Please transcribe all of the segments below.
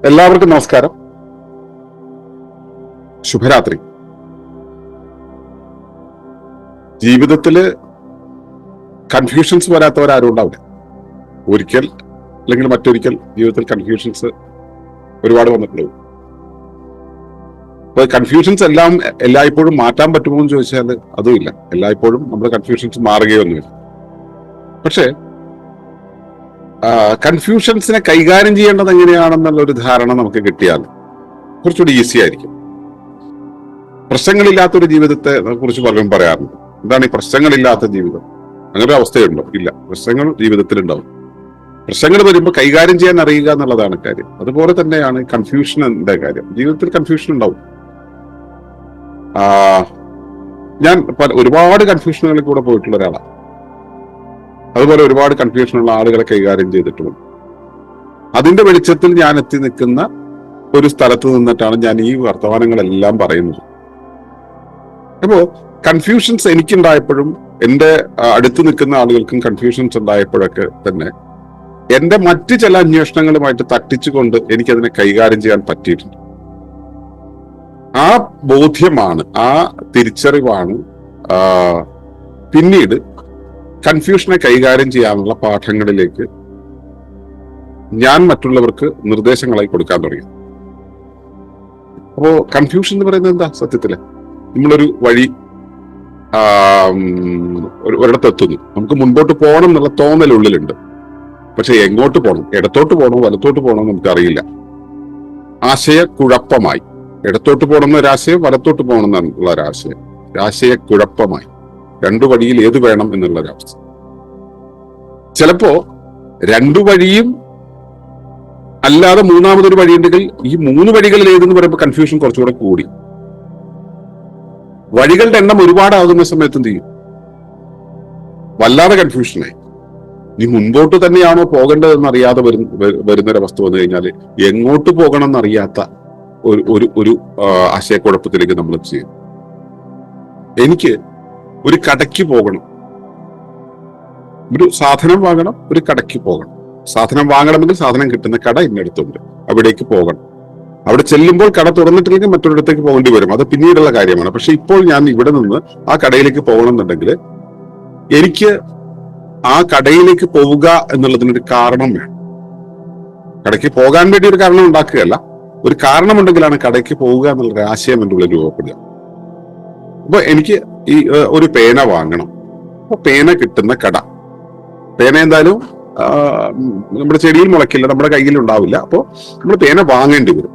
എല്ലാവർക്കും നമസ്കാരം, ശുഭരാത്രി. ജീവിതത്തില് കൺഫ്യൂഷൻസ് വരാത്തവരാരും ഉണ്ടാവില്ല. ഒരിക്കൽ അല്ലെങ്കിൽ മറ്റൊരിക്കൽ ജീവിതത്തിൽ കൺഫ്യൂഷൻസ് ഒരുപാട് വന്നിട്ടുണ്ടാവും. അപ്പൊ കൺഫ്യൂഷൻസ് എല്ലാം എല്ലായ്പ്പോഴും മാറ്റാൻ പറ്റുമോ എന്ന് ചോദിച്ചാൽ അതുമില്ല. എല്ലായ്പ്പോഴും നമ്മുടെ കൺഫ്യൂഷൻസ് മാറുകയൊന്നുമില്ല. പക്ഷേ കൺഫ്യൂഷൻസിനെ കൈകാര്യം ചെയ്യേണ്ടത് എങ്ങനെയാണെന്നുള്ള ഒരു ധാരണ നമുക്ക് കിട്ടിയാൽ കുറച്ചുകൂടി ഈസി ആയിരിക്കും. പ്രശ്നങ്ങളില്ലാത്തൊരു ജീവിതത്തെ കുറിച്ച് പലരും പറയാറുണ്ട്. എന്താണ് ഈ പ്രശ്നങ്ങളില്ലാത്ത ജീവിതം? അങ്ങനെ ഒരു അവസ്ഥയുണ്ടോ? ഇല്ല. പ്രശ്നങ്ങൾ ജീവിതത്തിൽ ഉണ്ടാവും. പ്രശ്നങ്ങൾ വരുമ്പോൾ കൈകാര്യം ചെയ്യാൻ അറിയുക എന്നുള്ളതാണ് കാര്യം. അതുപോലെ തന്നെയാണ് കൺഫ്യൂഷന്റെ കാര്യം. ജീവിതത്തിൽ കൺഫ്യൂഷൻ ഉണ്ടാവും. ഞാൻ ഒരുപാട് കൺഫ്യൂഷനുകളിൽ കൂടെ പോയിട്ടുള്ള ഒരാളാണ്. അതുപോലെ ഒരുപാട് കൺഫ്യൂഷനുള്ള ആളുകളെ കൈകാര്യം ചെയ്തിട്ടുമുണ്ട്. അതിന്റെ വെളിച്ചത്തിൽ ഞാൻ എത്തി നിൽക്കുന്ന ഒരു സ്ഥലത്ത് നിന്നിട്ടാണ് ഞാൻ ഈ വർത്തമാനങ്ങളെല്ലാം പറയുന്നത്. അപ്പോ കൺഫ്യൂഷൻസ് എനിക്കുണ്ടായപ്പോഴും എന്റെ അടുത്ത് നിൽക്കുന്ന ആളുകൾക്കും കൺഫ്യൂഷൻസ് ഉണ്ടായപ്പോഴൊക്കെ തന്നെ എന്റെ മറ്റു ചില അന്വേഷണങ്ങളുമായിട്ട് തട്ടിച്ചുകൊണ്ട് എനിക്കതിനെ കൈകാര്യം ചെയ്യാൻ പറ്റിയിട്ടുണ്ട്. ആ ബോധ്യമാണ്, ആ തിരിച്ചറിവാണ് പിന്നീട് കൺഫ്യൂഷനെ കൈകാര്യം ചെയ്യാനുള്ള പാഠങ്ങളിലേക്ക് ഞാൻ മറ്റുള്ളവർക്ക് നിർദ്ദേശങ്ങളായി കൊടുക്കാൻ തുടങ്ങി. അപ്പോ കൺഫ്യൂഷൻ എന്ന് പറയുന്നത് എന്താ? സത്യത്തില് നമ്മളൊരു വഴി ഒരിടത്ത് എത്തുന്നു, നമുക്ക് മുൻപോട്ട് പോകണം എന്നുള്ള തോന്നലുള്ളിലുണ്ട്. പക്ഷെ എങ്ങോട്ട് പോകണം, ഇടത്തോട്ട് പോകണോ വലത്തോട്ട് പോകണോ നമുക്ക് അറിയില്ല. ആശയക്കുഴപ്പമായി. ഇടത്തോട്ട് പോകണം എന്നൊരാശയം, വലത്തോട്ട് പോകണം എന്നുള്ള ഒരാശയം, ആശയക്കുഴപ്പമായി. രണ്ടു വഴിയിൽ ഏത് വേണം എന്നുള്ള ഒരവസ്ഥ. ചിലപ്പോ രണ്ടു വഴിയും അല്ലാതെ മൂന്നാമതൊരു വഴിയുണ്ടെങ്കിൽ ഈ മൂന്ന് വഴികളിൽ ഏതെന്ന് പറയുമ്പോൾ കൺഫ്യൂഷൻ കുറച്ചുകൂടെ കൂടി. വഴികളുടെ എണ്ണം ഒരുപാടാകുന്ന സമയത്ത് എന്ത് ചെയ്യും? വല്ലാതെ കൺഫ്യൂഷനായി. നീ മുൻപോട്ട് തന്നെയാണോ പോകേണ്ടതെന്ന് അറിയാതെ വരുന്നൊരവസ്ഥ വന്നു കഴിഞ്ഞാൽ എങ്ങോട്ട് പോകണം എന്നറിയാത്ത ഒരു ആശയക്കുഴപ്പത്തിലേക്ക് നമ്മൾ ചെയ്യും. എനിക്ക് ഒരു കടയ്ക്ക് പോകണം, ഒരു സാധനം വാങ്ങണം, ഒരു കടയ്ക്ക് പോകണം. സാധനം വാങ്ങണമെങ്കിൽ സാധനം കിട്ടുന്ന കട ഇന്നടുത്തുണ്ട്, അവിടേക്ക് പോകണം. അവിടെ ചെല്ലുമ്പോൾ കട തുറന്നിട്ടില്ലെങ്കിൽ മറ്റൊരിടത്തേക്ക് പോകേണ്ടി വരും. അത് പിന്നീടുള്ള കാര്യമാണ്. പക്ഷെ ഇപ്പോൾ ഞാൻ ഇവിടെ നിന്ന് ആ കടയിലേക്ക് പോകണം എന്നുണ്ടെങ്കിൽ എനിക്ക് ആ കടയിലേക്ക് പോവുക എന്നുള്ളതിനൊരു കാരണം വേണം. കടയ്ക്ക് പോകാൻ വേണ്ടി ഒരു കാരണം ഉണ്ടാക്കുകയല്ല, ഒരു കാരണമുണ്ടെങ്കിലാണ് കടയ്ക്ക് പോവുക എന്നുള്ളൊരു ആശയം എൻ്റെ ഉള്ളിൽ രൂപപ്പെടുക. അപ്പൊ എനിക്ക് ഈ ഒരു പേന വാങ്ങണം. അപ്പൊ പേന കിട്ടുന്ന കട, പേന എന്തായാലും നമ്മുടെ ചെടിയിൽ മുളയ്ക്കില്ല, നമ്മുടെ കയ്യിൽ ഉണ്ടാവില്ല. അപ്പോൾ നമ്മൾ പേന വാങ്ങേണ്ടി വരും.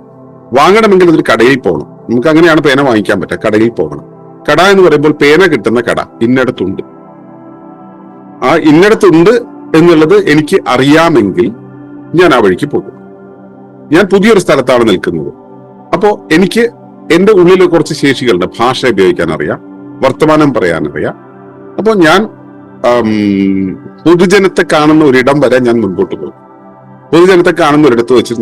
വാങ്ങണമെങ്കിൽ അതൊരു കടയിൽ പോകണം. നമുക്ക് അങ്ങനെയാണ് പേന വാങ്ങിക്കാൻ പറ്റുക, കടയിൽ പോകണം. കട എന്ന് പറയുമ്പോൾ പേന കിട്ടുന്ന കട ഇന്നടത്തുണ്ട്. ആ ഇന്നടത്തുണ്ട് എന്നുള്ളത് എനിക്ക് അറിയാമെങ്കിൽ ഞാൻ ആ വഴിക്ക് പോകും. ഞാൻ പുതിയൊരു സ്ഥലത്താണ് നിൽക്കുന്നത്. അപ്പോ എനിക്ക് എന്റെ ഉള്ളിൽ കുറച്ച് ശേഷികളുണ്ട്. ഭാഷ ഉപയോഗിക്കാൻ അറിയാം, വർത്തമാനം പറയാനറിയാം. അപ്പൊ ഞാൻ പൊതുജനത്തെ കാണുന്ന ഒരിടം വരെ ഞാൻ മുൻപോട്ട് പോകും. പൊതുജനത്തെ കാണുന്ന ഒരിടത്ത് വെച്ച്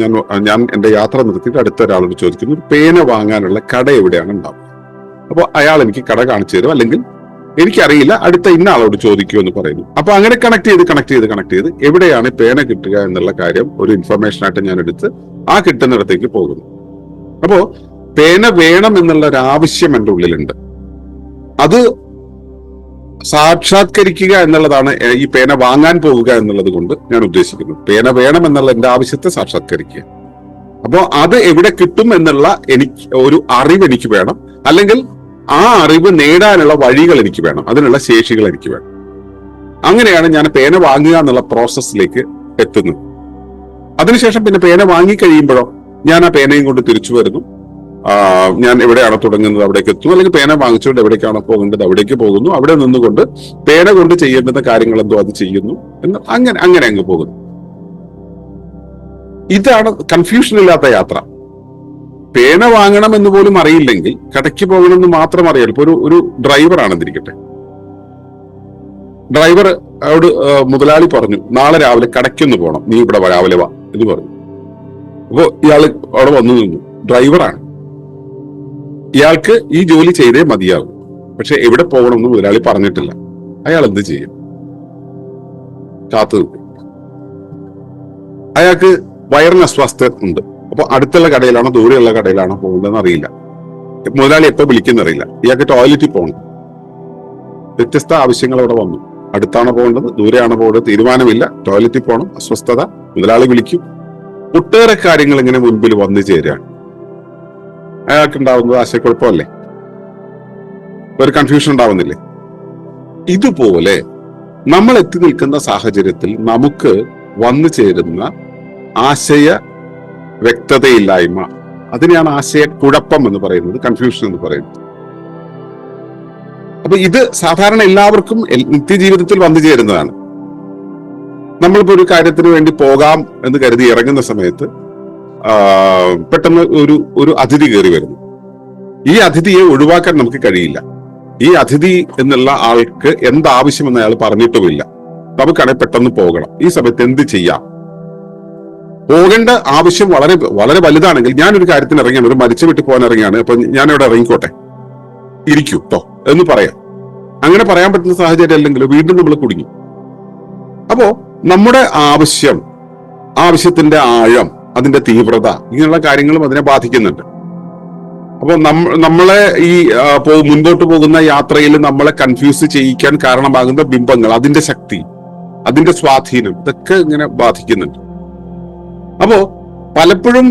ഞാൻ എന്റെ യാത്ര നിർത്തിയിട്ട് അടുത്ത ഒരാളോട് ചോദിക്കുന്നു, ഒരു പേന വാങ്ങാനുള്ള കട എവിടെയാണ് ഉണ്ടാവുക? അപ്പോൾ അയാൾ എനിക്ക് കട കാണിച്ചു തരും, അല്ലെങ്കിൽ എനിക്കറിയില്ല, അടുത്ത ഇന്ന ആളോട് ചോദിക്കൂ എന്ന് പറയുന്നു. അപ്പൊ അങ്ങനെ കണക്ട് ചെയ്ത് എവിടെയാണ് പേന കിട്ടുക എന്നുള്ള കാര്യം ഒരു ഇൻഫർമേഷൻ ആയിട്ട് ഞാൻ എടുത്ത് ആ കിട്ടുന്നിടത്തേക്ക് പോകുന്നു. അപ്പോ പേന വേണം എന്നുള്ള ഒരു ആവശ്യം എൻ്റെ ഉള്ളിലുണ്ട്. അത് സാക്ഷാത്കരിക്കുക എന്നുള്ളതാണ് ഈ പേന വാങ്ങാൻ പോവുക എന്നുള്ളത് കൊണ്ട് ഞാൻ ഉദ്ദേശിക്കുന്നത്. പേന വേണം എന്നുള്ള എന്റെ ആവശ്യത്തെ സാക്ഷാത്കരിക്കുക. അപ്പോ അത് എവിടെ കിട്ടും എന്നുള്ള ഒരു അറിവ് എനിക്ക് വേണം, അല്ലെങ്കിൽ ആ അറിവ് നേടാനുള്ള വഴികൾ എനിക്ക് വേണം, അതിനുള്ള ശേഷികൾ എനിക്ക് വേണം. അങ്ങനെയാണ് ഞാൻ പേന വാങ്ങുക എന്നുള്ള പ്രോസസ്സിലേക്ക് എത്തുന്നത്. അതിനുശേഷം പിന്നെ പേന വാങ്ങിക്കഴിയുമ്പോഴോ ഞാൻ ആ പേനയും കൊണ്ട് തിരിച്ചു വരുന്നു. ഞാൻ എവിടെയാണോ തുടങ്ങുന്നത് അവിടേക്ക് എത്തുന്നു, അല്ലെങ്കിൽ പേന വാങ്ങിച്ചുകൊണ്ട് എവിടേക്കാണോ പോകേണ്ടത് അവിടേക്ക് പോകുന്നു. അവിടെ നിന്നുകൊണ്ട് പേന കൊണ്ട് ചെയ്യേണ്ടുന്ന കാര്യങ്ങൾ എന്തോ അത് ചെയ്യുന്നു എന്ന് അങ്ങനെ അങ്ങ് പോകുന്നു. ഇതാണ് കൺഫ്യൂഷൻ ഇല്ലാത്ത യാത്ര. പേന വാങ്ങണം എന്ന് പോലും അറിയില്ലെങ്കിൽ കടയ്ക്ക് പോകണമെന്ന് മാത്രം അറിയാലോ. ഇപ്പൊ ഒരു ഡ്രൈവർ ആണെന്നിരിക്കട്ടെ, ഡ്രൈവർ അവിടെ മുതലാളി പറഞ്ഞു, നാളെ രാവിലെ കടയ്ക്കൊന്ന് പോകണം, നീ ഇവിടെ രാവിലെ വാ എന്ന് പറഞ്ഞു. അപ്പോ ഇയാള് അവിടെ വന്നു നിന്നു. ഡ്രൈവറാണ്, ഇയാൾക്ക് ഈ ജോലി ചെയ്തേ മതിയാകും. പക്ഷെ എവിടെ പോകണമെന്ന് മുതലാളി പറഞ്ഞിട്ടില്ല. അയാൾ എന്ത് ചെയ്യും? കാത്തു നിൽക്കും. അയാൾക്ക് വയറിന് അസ്വസ്ഥ ഉണ്ട്, അപ്പൊ അടുത്തുള്ള കടയിലാണോ ദൂരെയുള്ള കടയിലാണോ പോകുന്നതെന്ന് അറിയില്ല. മുതലാളി എപ്പോ വിളിക്കുന്നറിയില്ല. ഇയാൾക്ക് ടോയ്ലറ്റിൽ പോകണം. വ്യത്യസ്ത ആവശ്യങ്ങൾ അവിടെ വന്നു. അടുത്താണോ പോകേണ്ടത്, ദൂരെയാണോ പോകേണ്ടത്, തീരുമാനമില്ല. ടോയ്ലറ്റിൽ പോകണം, അസ്വസ്ഥത, മുതലാളി വിളിക്കും. ഒട്ടേറെ കാര്യങ്ങൾ ഇങ്ങനെ മുൻപിൽ വന്നു ചേരുകയാണ്. അയാൾക്ക് ഉണ്ടാവുന്നത് ആശയക്കുഴപ്പമല്ലേ, ഒരു കൺഫ്യൂഷൻ ഉണ്ടാവുന്നില്ലേ? ഇതുപോലെ നമ്മൾ എത്തി നിൽക്കുന്ന സാഹചര്യത്തിൽ നമുക്ക് വന്നു ചേരുന്ന ആശയ വ്യക്തതയില്ലായ്മ, അതിനെയാണ് ആശയക്കുഴപ്പം എന്ന് പറയുന്നത്, കൺഫ്യൂഷൻ എന്ന് പറയുന്നത്. അപ്പൊ ഇത് സാധാരണ എല്ലാവർക്കും നിത്യജീവിതത്തിൽ വന്നു ചേരുന്നതാണ്. നമ്മളിപ്പോ ഒരു കാര്യത്തിന് വേണ്ടി പോകാം എന്ന് കരുതി ഇറങ്ങുന്ന സമയത്ത് പെട്ടെന്ന് ഒരു അതിഥി കയറി വരുന്നു. ഈ അതിഥിയെ ഒഴിവാക്കാൻ നമുക്ക് കഴിയില്ല. ഈ അതിഥി എന്നുള്ള ആൾക്ക് എന്താവശ്യമെന്ന് അയാൾ പറഞ്ഞിട്ടുമില്ല. നമുക്കാണെങ്കിൽ പെട്ടെന്ന് പോകണം. ഈ സമയത്ത് എന്ത് ചെയ്യാം? പോകേണ്ട ആവശ്യം വളരെ വളരെ വലുതാണെങ്കിൽ, ഞാനൊരു കാര്യത്തിന് ഇറങ്ങിയാണ്, ഒരു മരിച്ച വീട്ടിൽ പോകാൻ ഇറങ്ങിയാണ്, അപ്പൊ ഞാൻ ഇവിടെ ഇറങ്ങിക്കോട്ടെ, ഇരിക്കൂ ട്ടോ എന്ന് പറയാം. അങ്ങനെ പറയാൻ പറ്റുന്ന സാഹചര്യം അല്ലെങ്കിൽ വീണ്ടും നമ്മൾ കുടുങ്ങി. അപ്പോ നമ്മുടെ ആവശ്യത്തിന്റെ ആഴം, അതിന്റെ തീവ്രത, ഇങ്ങനെയുള്ള കാര്യങ്ങളും അതിനെ ബാധിക്കുന്നുണ്ട്. അപ്പൊ നമ്മളെ ഈ മുൻപോട്ട് പോകുന്ന യാത്രയിൽ നമ്മളെ കൺഫ്യൂസ് ചെയ്യിക്കാൻ കാരണമാകുന്ന ബിംബങ്ങൾ, അതിന്റെ ശക്തി, അതിന്റെ സ്വാധീനം, ഇതൊക്കെ ഇങ്ങനെ ബാധിക്കുന്നുണ്ട്. അപ്പോ പലപ്പോഴും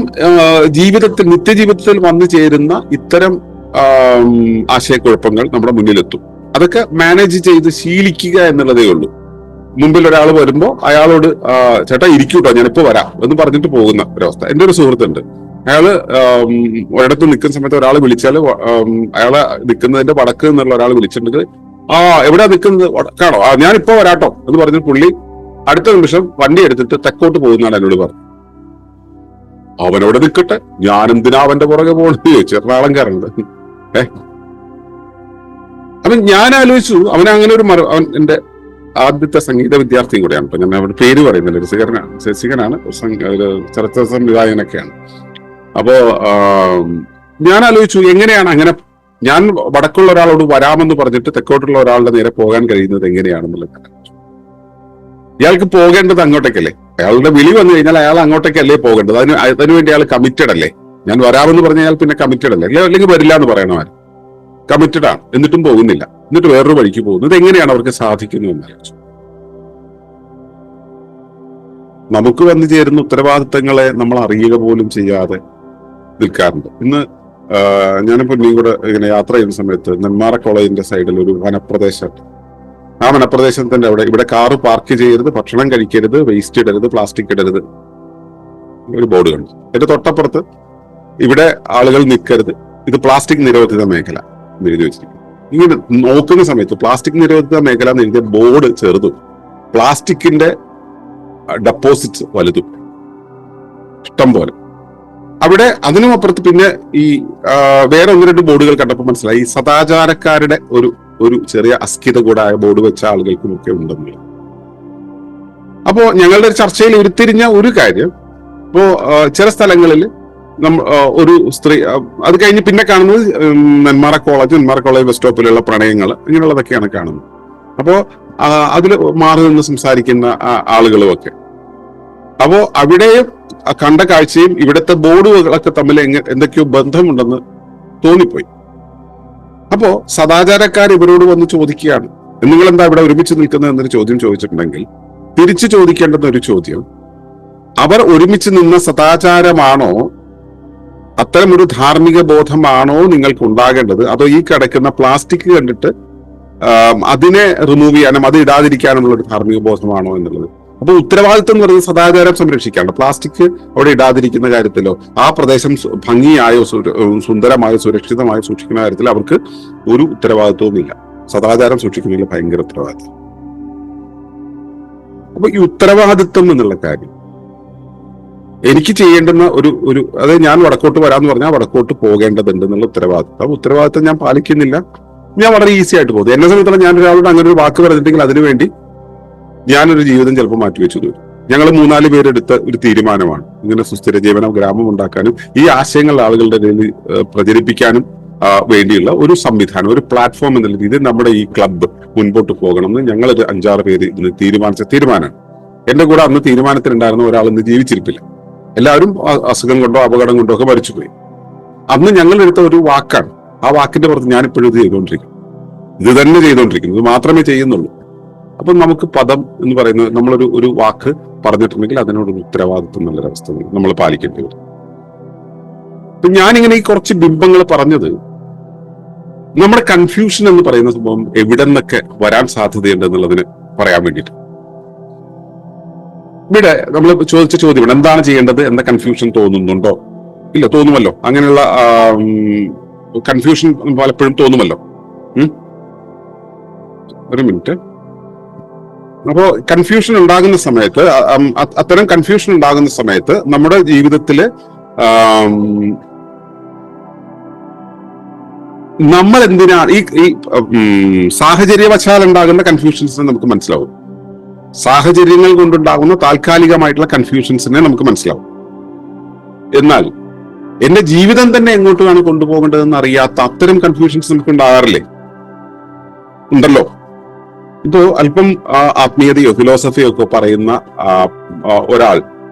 നിത്യജീവിതത്തിൽ വന്നു ചേരുന്ന ഇത്തരം ആശയക്കുഴപ്പങ്ങൾ നമ്മുടെ മുന്നിലെത്തും. അതൊക്കെ മാനേജ് ചെയ്ത് ശീലിക്കുക എന്നുള്ളതേ ഉള്ളൂ. മുമ്പിൽ ഒരാൾ വരുമ്പോ അയാളോട് ചേട്ടാ ഇരിക്കൂട്ടോ, ഞാനിപ്പോ വരാം എന്ന് പറഞ്ഞിട്ട് പോകുന്ന ഒരവസ്ഥ. എന്റെ ഒരു സുഹൃത്തുണ്ട്. അയാള് ഒരിടത്ത് നിൽക്കുന്ന സമയത്ത് ഒരാൾ വിളിച്ചാൽ അയാളെ നിൽക്കുന്നതിന്റെ വടക്ക് എന്നുള്ള ഒരാൾ വിളിച്ചിട്ടുണ്ടെങ്കിൽ എവിടെയാ നിൽക്കുന്നത്, വടക്കാണോ, ഞാനിപ്പോ വരാട്ടോ എന്ന് പറഞ്ഞിട്ട് പുള്ളി അടുത്ത നിമിഷം വണ്ടി എടുത്തിട്ട് തെക്കോട്ട് പോകുന്നതാണ് എന്നോട് പറഞ്ഞു. അവനോട് നിൽക്കട്ടെ, ഞാൻ എന്തിനാ അവന്റെ പുറകെ പോകണമെന്ന് ചോദിച്ചു. എറണാകുളംകാരുണ്ട്. അപ്പൊ ഞാൻ ആലോചിച്ചു, അവനങ്ങനെ അവൻ എന്റെ ആദ്യത്തെ സംഗീത വിദ്യാർത്ഥിയും കൂടെയാണ്. ഇപ്പൊ ഞാൻ അവരുടെ പേര് പറയുന്നില്ല, രസികനാണ്, ചലച്ചിത്ര സംവിധായകനൊക്കെയാണ്. അപ്പോ ഞാൻ ആലോചിച്ചു, എങ്ങനെയാണ് അങ്ങനെ ഞാൻ വടക്കുള്ള ഒരാളോട് വരാമെന്ന് പറഞ്ഞിട്ട് തെക്കോട്ടുള്ള ഒരാളുടെ നേരെ പോകാൻ കഴിയുന്നത് എങ്ങനെയാണെന്നുള്ളത്. ഇയാൾക്ക് പോകേണ്ടത് അങ്ങോട്ടേക്കല്ലേ? അയാളുടെ വിളി വന്നു കഴിഞ്ഞാൽ അയാൾ അങ്ങോട്ടേക്കല്ലേ പോകേണ്ടത്? അതിനുവേണ്ടി അയാൾ കമ്മിറ്റഡ് അല്ലേ? ഞാൻ വരാമെന്ന് പറഞ്ഞാൽ പിന്നെ കമ്മിറ്റഡ് അല്ലേ? അല്ലെങ്കിൽ വരില്ല എന്ന് പറയണ ആര്? കമ്മിറ്റഡ് ആണ്, എന്നിട്ടും പോകുന്നില്ല, എന്നിട്ട് വേറൊരു വഴിക്ക് പോകുന്നു. ഇത് എങ്ങനെയാണ് അവർക്ക് സാധിക്കുന്നത് എന്ന് ആലോചിച്ചു. നമുക്ക് വന്നു ചേരുന്ന ഉത്തരവാദിത്തങ്ങളെ നമ്മൾ അറിയുക പോലും ചെയ്യാതെ നിൽക്കാറുണ്ട്. ഇന്ന് ഞാനിപ്പോ നീ കൂടെ ഇങ്ങനെ യാത്ര ചെയ്യുന്ന സമയത്ത് നെന്മാറ കോളേജിന്റെ സൈഡിൽ ഒരു വനപ്രദേശമുണ്ട്. ആ വനപ്രദേശത്തിന്റെ ഇവിടെ കാറ് പാർക്ക് ചെയ്യരുത്, ഭക്ഷണം കഴിക്കരുത്, വേസ്റ്റ് ഇടരുത്, പ്ലാസ്റ്റിക് ഇടരുത്, ഒരു ബോർഡ് കണ്ടു. എന്റെ തൊട്ടപ്പുറത്ത് ഇവിടെ ആളുകൾ നിൽക്കരുത്, ഇത് പ്ലാസ്റ്റിക് നിരോധിത മേഖല എഴുതി വെച്ചിരിക്കും. ഇങ്ങനെ നോക്കുന്ന സമയത്ത് പ്ലാസ്റ്റിക് നിരോധിത മേഖല എന്ന് എഴുതിയ ബോർഡ് ചെറുതും പ്ലാസ്റ്റിക്കിന്റെ ഡെപ്പോസിറ്റ്സ് വലുതും ഇഷ്ടം പോലെ. അവിടെ അതിനും അപ്പുറത്ത് പിന്നെ ഈ വേറെ ഒന്ന് രണ്ട് ബോർഡുകൾ കണ്ടപ്പോൾ മനസ്സിലായി, സദാചാരക്കാരുടെ ഒരു ചെറിയ അസ്കിത കൂടായ ബോർഡ് വെച്ച ആളുകൾക്കും ഒക്കെ ഉണ്ടെന്നുള്ളത്. അപ്പോ ഞങ്ങളുടെ ഒരു ചർച്ചയിൽ ഉരുത്തിരിഞ്ഞ ഒരു കാര്യം, ഇപ്പോ ചില സ്ഥലങ്ങളിൽ ഒരു സ്ത്രീ, അത് കഴിഞ്ഞ് പിന്നെ കാണുന്നത് നെന്മാറ കോളേജ് ബസ് സ്റ്റോപ്പിലുള്ള പ്രണയങ്ങൾ, ഇങ്ങനെയുള്ളതൊക്കെയാണ് കാണുന്നത്. അപ്പോ അതിൽ മാറി നിന്ന് സംസാരിക്കുന്ന ആളുകളുമൊക്കെ. അപ്പോ അവിടെയും കണ്ട കാഴ്ചയും ഇവിടുത്തെ ബോർഡുകളൊക്കെ തമ്മിൽ എന്തൊക്കെയോ ബന്ധമുണ്ടെന്ന് തോന്നിപ്പോയി. അപ്പോ സദാചാരക്കാർ ഇവരോട് വന്ന് ചോദിക്കുകയാണ്, നിങ്ങൾ എന്താ ഇവിടെ ഒരുമിച്ച് നിൽക്കുന്നത് എന്നൊരു ചോദ്യം ചോദിച്ചിട്ടുണ്ടെങ്കിൽ തിരിച്ചു ചോദിക്കേണ്ടുന്ന ഒരു ചോദ്യം, അവർ ഒരുമിച്ച് നിന്ന സദാചാരമാണോ, അത്തരമൊരു ധാർമ്മിക ബോധമാണോ നിങ്ങൾക്ക് ഉണ്ടാകേണ്ടത്, അതോ ഈ കിടക്കുന്ന പ്ലാസ്റ്റിക് കണ്ടിട്ട് അതിനെ റിമൂവ് ചെയ്യാനും അത് ഇടാതിരിക്കാനുമുള്ള ഒരു ധാർമ്മിക ബോധമാണോ എന്നുള്ളത്. അപ്പൊ ഉത്തരവാദിത്വം എന്ന് പറയുന്നത് സദാചാരം സംരക്ഷിക്കാണ്ട് പ്ലാസ്റ്റിക് അവിടെ ഇടാതിരിക്കുന്ന കാര്യത്തിലോ ആ പ്രദേശം ഭംഗിയായോ സുന്ദരമായോ സുരക്ഷിതമായോ സൂക്ഷിക്കുന്ന കാര്യത്തിൽ അവർക്ക് ഒരു ഉത്തരവാദിത്വവും ഇല്ല. സദാചാരം സൂക്ഷിക്കുന്നതിൽ ഭയങ്കര ഉത്തരവാദിത്വം. അപ്പൊ ഈ ഉത്തരവാദിത്വം എന്നുള്ള കാര്യം എനിക്ക് ചെയ്യേണ്ടുന്ന ഒരു അതായത് ഞാൻ വടക്കോട്ട് വരാന്ന് പറഞ്ഞാൽ വടക്കോട്ട് പോകേണ്ടതുണ്ട് എന്നുള്ള ഉത്തരവാദിത്വം ഞാൻ പാലിക്കുന്നില്ല. ഞാൻ വളരെ ഈസി ആയിട്ട് പോകും. എന്നെ സംബന്ധിച്ചിടത്തോളം ഞാൻ ഒരാളോട് അങ്ങനെ ഒരു വാക്ക് പറഞ്ഞിട്ടുണ്ടെങ്കിൽ അതിനുവേണ്ടി ഞാനൊരു ജീവിതം ചിലപ്പോൾ മാറ്റിവെച്ചു തരും. ഞങ്ങൾ 3-4 പേരെടുത്ത ഒരു തീരുമാനമാണ് ഇങ്ങനെ സുസ്ഥിര ജീവനം ഗ്രാമം ഉണ്ടാക്കാനും ഈ ആശയങ്ങൾ ആളുകളുടെ ഇടയിൽ പ്രചരിപ്പിക്കാനും വേണ്ടിയുള്ള ഒരു സംവിധാനം, ഒരു പ്ലാറ്റ്ഫോം എന്നുള്ള രീതിയിൽ നമ്മുടെ ഈ ക്ലബ്ബ് മുൻപോട്ട് പോകണമെന്ന് ഞങ്ങളൊരു 5-6 പേര് ഇന്ന് തീരുമാനമാണ്. എന്റെ കൂടെ അന്ന് തീരുമാനത്തിലുണ്ടായിരുന്ന ഒരാൾ ഇന്ന് ജീവിച്ചിരിപ്പില്ല. എല്ലാവരും അസുഖം കൊണ്ടോ അപകടം കൊണ്ടോ ഒക്കെ മരിച്ചുപോയി. അന്ന് ഞങ്ങൾ എടുത്ത ഒരു വാക്കാണ്. ആ വാക്കിന്റെ പുറത്ത് ഞാനിപ്പോഴും ഇത് ചെയ്തുകൊണ്ടിരിക്കുന്നു, ഇത് തന്നെ ചെയ്തുകൊണ്ടിരിക്കുന്നു, ഇത് മാത്രമേ ചെയ്യുന്നുള്ളൂ. അപ്പൊ നമുക്ക് പദം എന്ന് പറയുന്നത്, നമ്മളൊരു ഒരു വാക്ക് പറഞ്ഞിട്ടുണ്ടെങ്കിൽ അതിനോടൊരു ഉത്തരവാദിത്വം നല്ലൊരവസ്ഥ നമ്മൾ പാലിക്കേണ്ടി വരും. അപ്പൊ ഞാനിങ്ങനെ ഈ കുറച്ച് ബിംബങ്ങൾ പറഞ്ഞത് നമ്മുടെ കൺഫ്യൂഷൻ എന്ന് പറയുന്ന സംഭവം എവിടെ നിന്നൊക്കെ വരാൻ സാധ്യതയുണ്ട് എന്നുള്ളതിന് പറയാൻ വേണ്ടിയിട്ട്. ഇവിടെ നമ്മൾ ചോദിച്ച ചോദ്യം എന്താണ് ചെയ്യേണ്ടത് എന്ന കൺഫ്യൂഷൻ തോന്നുന്നുണ്ടോ? ഇല്ല, തോന്നുമല്ലോ. അങ്ങനെയുള്ള കൺഫ്യൂഷൻ പലപ്പോഴും തോന്നുമല്ലോ. ഒരു മിനിറ്റ്. അപ്പോ കൺഫ്യൂഷൻ ഉണ്ടാകുന്ന സമയത്ത്, അത്തരം കൺഫ്യൂഷൻ ഉണ്ടാകുന്ന സമയത്ത് നമ്മുടെ ജീവിതത്തില് നമ്മൾ എന്തിനാണ് ഈ സാഹചര്യവശാൽ ഉണ്ടാകുന്ന കൺഫ്യൂഷൻസിനെ നമുക്ക് മനസ്സിലാവും. സാഹചര്യങ്ങൾ കൊണ്ടുണ്ടാകുന്ന താൽക്കാലികമായിട്ടുള്ള കൺഫ്യൂഷൻസിനെ നമുക്ക് മനസ്സിലാവും. എന്നാൽ എന്റെ ജീവിതം തന്നെ എങ്ങോട്ടാണ് കൊണ്ടുപോകേണ്ടതെന്ന് അറിയാത്ത അത്തരം കൺഫ്യൂഷൻസ് നമുക്ക് ഉണ്ടാകാറില്ലേ? ഉണ്ടല്ലോ. ഇപ്പോ അല്പം ആത്മീയതയോ ഫിലോസഫിയോ ഒക്കെ പറയുന്ന ഒരാൾ